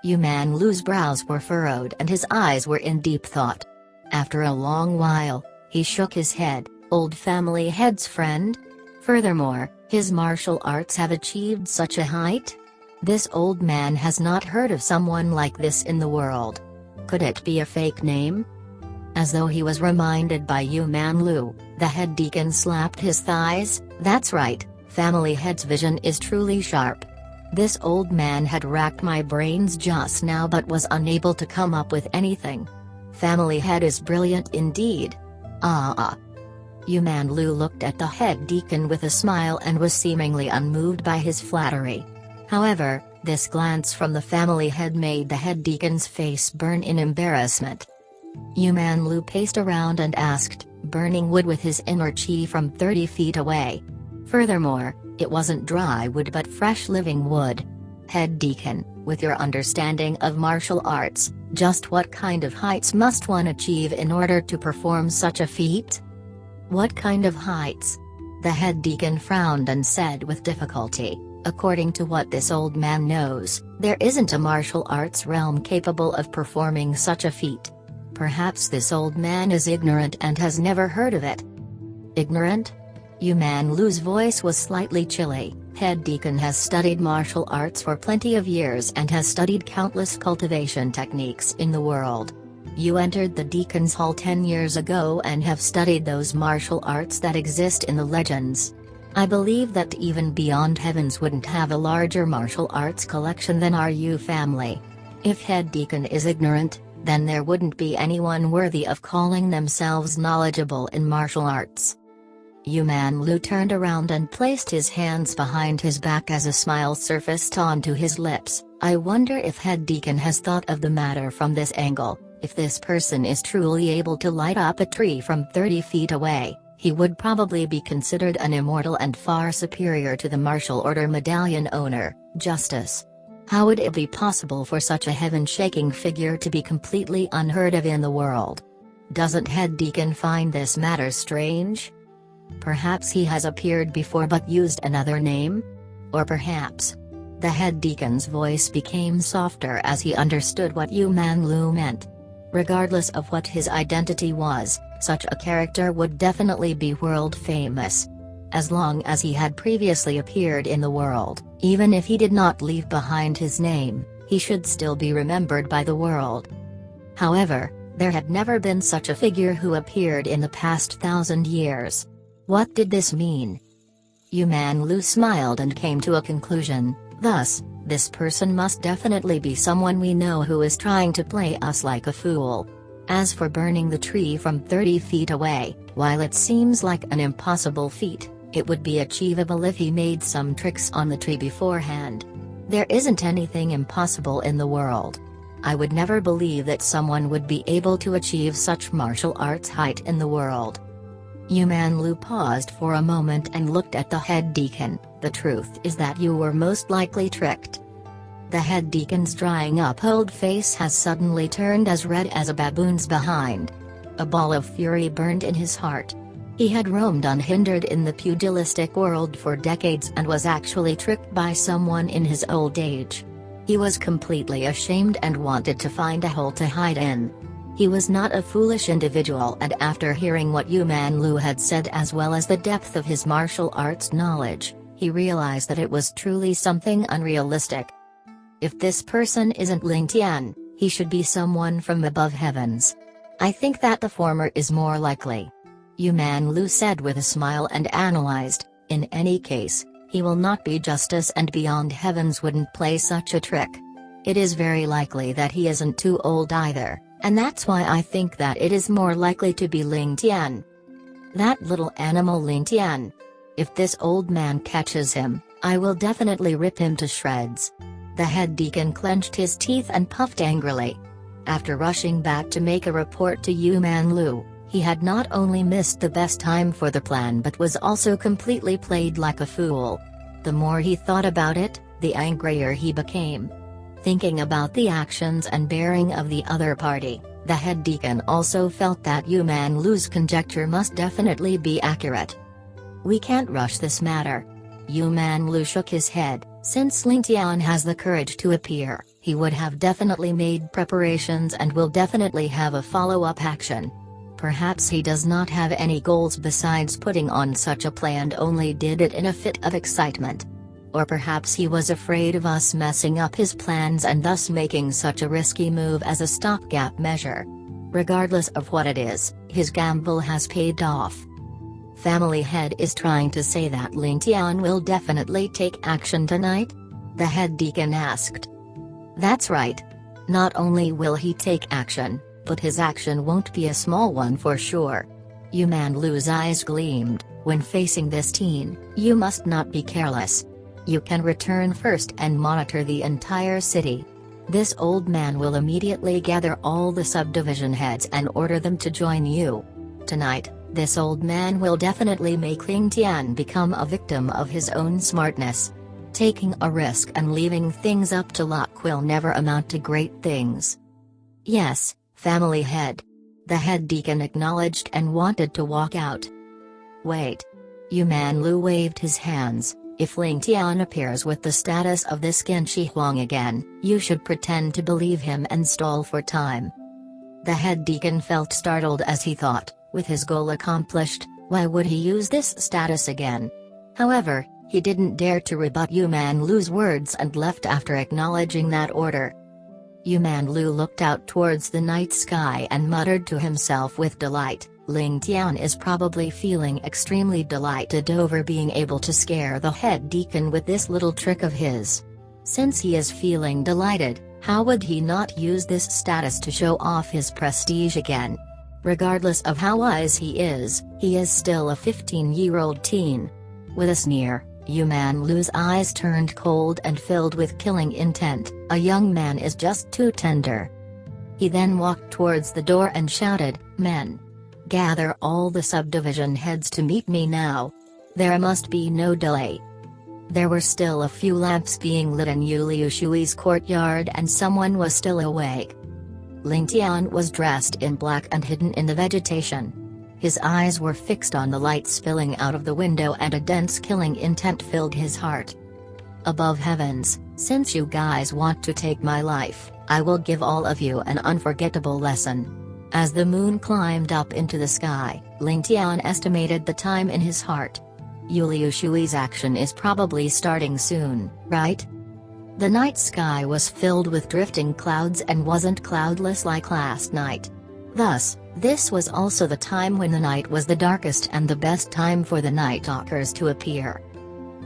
Speaker 1: Yuman Lu's brows were furrowed and his eyes were in deep thought. After a long while, he shook his head, "Old family head's friend? Furthermore, his martial arts have achieved such a height? This old man has not heard of someone like this in the world. Could it be a fake name?" As though he was reminded by Yuman Lu, the head deacon slapped his thighs, "That's right, family head's vision is truly sharp. This old man had racked my brains just now but was unable to come up with anything. Family head is brilliant indeed. Ah. Yuman Lu looked at the head deacon with a smile and was seemingly unmoved by his flattery. However, this glance from the family head made the head deacon's face burn in embarrassment. Yuman Lu paced around and asked, burning wood with his inner chi from 30 feet away. Furthermore, it wasn't dry wood but fresh living wood. Head deacon, with your understanding of martial arts, just what kind of heights must one achieve in order to perform such a feat? What kind of heights? The head deacon frowned and said with difficulty, according to what this old man knows, there isn't a martial arts realm capable of performing such a feat. Perhaps this old man is ignorant and has never heard of it. Ignorant? Yuman Lu's voice was slightly chilly. Head deacon has studied martial arts for plenty of years and has studied countless cultivation techniques in the world. You entered the deacon's hall 10 years ago and have studied those martial arts that exist in the legends. I believe that even Beyond Heavens wouldn't have a larger martial arts collection than our Yu family. If head deacon is ignorant, then there wouldn't be anyone worthy of calling themselves knowledgeable in martial arts. Yuman Lu turned around and placed his hands behind his back as a smile surfaced onto his lips. I wonder if head deacon has thought of the matter from this angle. If this person is truly able to light up a tree from 30 feet away, he would probably be considered an immortal and far superior to the martial order medallion owner, Justice. How would it be possible for such a heaven-shaking figure to be completely unheard of in the world? Doesn't head deacon find this matter strange? Perhaps he has appeared before but used another name? Or perhaps... The head deacon's voice became softer as he understood what Yuman Lu meant. Regardless of what his identity was, such a character would definitely be world famous. As long as he had previously appeared in the world, even if he did not leave behind his name, he should still be remembered by the world. However, there had never been such a figure who appeared in the past 1,000 years. What did this mean? Yuman Lu smiled and came to a conclusion. Thus, this person must definitely be someone we know who is trying to play us like a fool. As for burning the tree from 30 feet away, while it seems like an impossible feat, it would be achievable if he made some tricks on the tree beforehand. There isn't anything impossible in the world. I would never believe that someone would be able to achieve such martial arts height in the world. Yuman Lu paused for a moment and looked at the head deacon. The truth is that you were most likely tricked. The head deacon's drying up old face has suddenly turned as red as a baboon's behind. A ball of fury burned in his heart. He had roamed unhindered in the pugilistic world for decades and was actually tricked by someone in his old age. He was completely ashamed and wanted to find a hole to hide in. He was not a foolish individual, and after hearing what Yuman Lu had said as well as the depth of his martial arts knowledge, he realized that it was truly something unrealistic. If this person isn't Ling Tian, he should be someone from above heavens. I think that the former is more likely. Yuman Lu said with a smile and analyzed, in any case, he will not be Justice and Beyond Heavens wouldn't play such a trick. It is very likely that he isn't too old either, and that's why I think that it is more likely to be Ling Tian. That little animal Ling Tian. If this old man catches him, I will definitely rip him to shreds. The head deacon clenched his teeth and puffed angrily. After rushing back to make a report to Yuman Lu, he had not only missed the best time for the plan but was also completely played like a fool. The more he thought about it, the angrier he became. Thinking about the actions and bearing of the other party, the head deacon also felt that Yuman Lu's conjecture must definitely be accurate. We can't rush this matter. Yuman Lu shook his head. Since Ling Tian has the courage to appear, he would have definitely made preparations and will definitely have a follow-up action. Perhaps he does not have any goals besides putting on such a play and only did it in a fit of excitement. Or perhaps he was afraid of us messing up his plans and thus making such a risky move as a stopgap measure. Regardless of what it is, his gamble has paid off. Family head is trying to say that Ling Tian will definitely take action tonight? The head deacon asked. That's right. Not only will he take action, but his action won't be a small one for sure. Yu Manlu's eyes gleamed. When facing this teen, you must not be careless. You can return first and monitor the entire city. This old man will immediately gather all the subdivision heads and order them to join you. Tonight, this old man will definitely make Ling Tian become a victim of his own smartness. Taking a risk and leaving things up to luck will never amount to great things. Yes, family head. The head deacon acknowledged and wanted to walk out. Wait. Yu Manlu waved his hands. If Ling Tian appears with the status of this Kin Shi Huang again, you should pretend to believe him and stall for time. The head deacon felt startled as he thought, with his goal accomplished, why would he use this status again? However, he didn't dare to rebut Yu Manlu's words and left after acknowledging that order. Yu Manlu looked out towards the night sky and muttered to himself with delight, Ling Tian is probably feeling extremely delighted over being able to scare the head deacon with this little trick of his. Since he is feeling delighted, how would he not use this status to show off his prestige again? Regardless of how wise he is still a 15-year-old teen. With a sneer, Yu Manlu's eyes turned cold and filled with killing intent. A young man is just too tender. He then walked towards the door and shouted, Men! Gather all the subdivision heads to meet me now. There must be no delay. There were still a few lamps being lit in Ureshii courtyard and someone was still awake. Ling Tian was dressed in black and hidden in the vegetation. His eyes were fixed on the light spilling out of the window and a dense killing intent filled his heart. Above heavens, since you guys want to take my life, I will give all of you an unforgettable lesson. As the moon climbed up into the sky, Ling Tian estimated the time in his heart. Ureishi's action is probably starting soon, right? The night sky was filled with drifting clouds and wasn't cloudless like last night. Thus, this was also the time when the night was the darkest and the best time for the night talkers to appear.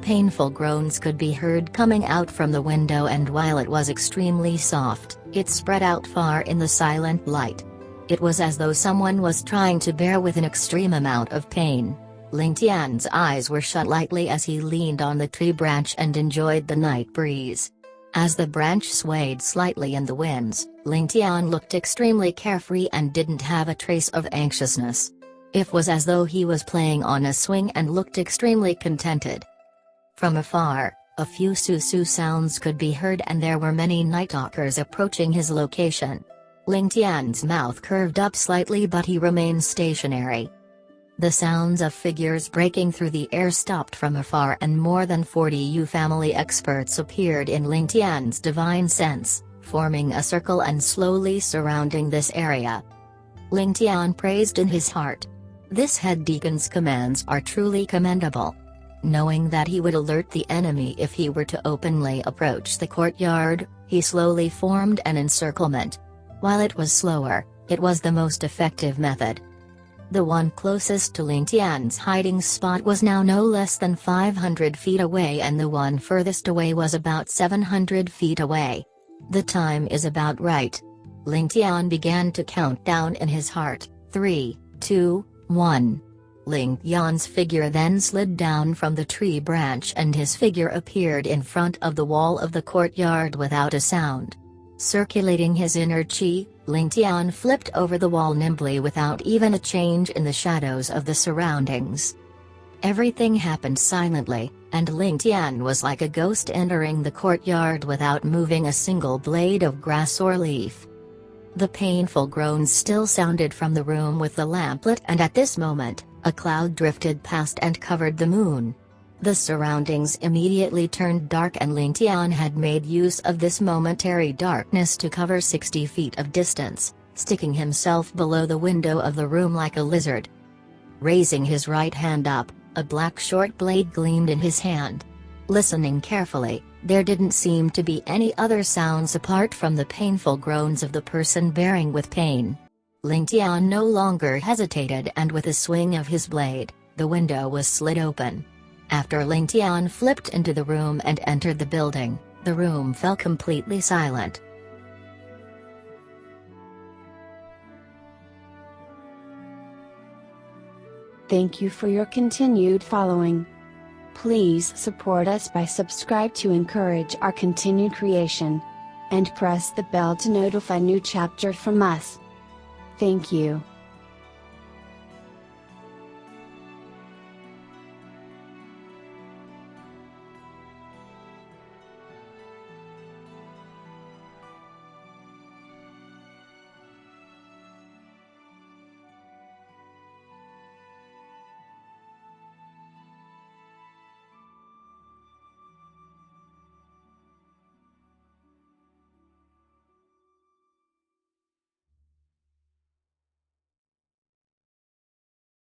Speaker 1: Painful groans could be heard coming out from the window, and while it was extremely soft, it spread out far in the silent light. It was as though someone was trying to bear with an extreme amount of pain. Ling Tian's eyes were shut lightly as he leaned on the tree branch and enjoyed the night breeze. As the branch swayed slightly in the winds, Ling Tian looked extremely carefree and didn't have a trace of anxiousness. It was as though he was playing on a swing and looked extremely contented. From afar, a few su-su sounds could be heard and there were many night talkers approaching his location. Ling Tian's mouth curved up slightly but he remained stationary. The sounds of figures breaking through the air stopped from afar and more than 40 Yu family experts appeared in Ling Tian's divine sense, forming a circle and slowly surrounding this area. Ling Tian praised in his heart. This head deacon's commands are truly commendable. Knowing that he would alert the enemy if he were to openly approach the courtyard, he slowly formed an encirclement. While it was slower, it was the most effective method. The one closest to Ling Tian's hiding spot was now no less than 500 feet away and the one furthest away was about 700 feet away. The time is about right. Ling Tian began to count down in his heart, 3, 2, 1. Ling Tian's figure then slid down from the tree branch and his figure appeared in front of the wall of the courtyard without a sound. Circulating his inner chi, Ling Tian flipped over the wall nimbly without even a change in the shadows of the surroundings. Everything happened silently, and Ling Tian was like a ghost entering the courtyard without moving a single blade of grass or leaf. The painful groans still sounded from the room with the lamp lit, and at this moment, a cloud drifted past and covered the moon. The surroundings immediately turned dark and Ling Tian had made use of this momentary darkness to cover 60 feet of distance, sticking himself below the window of the room like a lizard. Raising his right hand up, a black short blade gleamed in his hand. Listening carefully, there didn't seem to be any other sounds apart from the painful groans of the person bearing with pain. Ling Tian no longer hesitated and with a swing of his blade, the window was slid open. After Ling Tian flipped into the room and entered the building, the room fell completely silent.
Speaker 2: Thank you for your continued following. Please support us by subscribe to encourage our continued creation. And press the bell to notify new chapter from us. Thank you.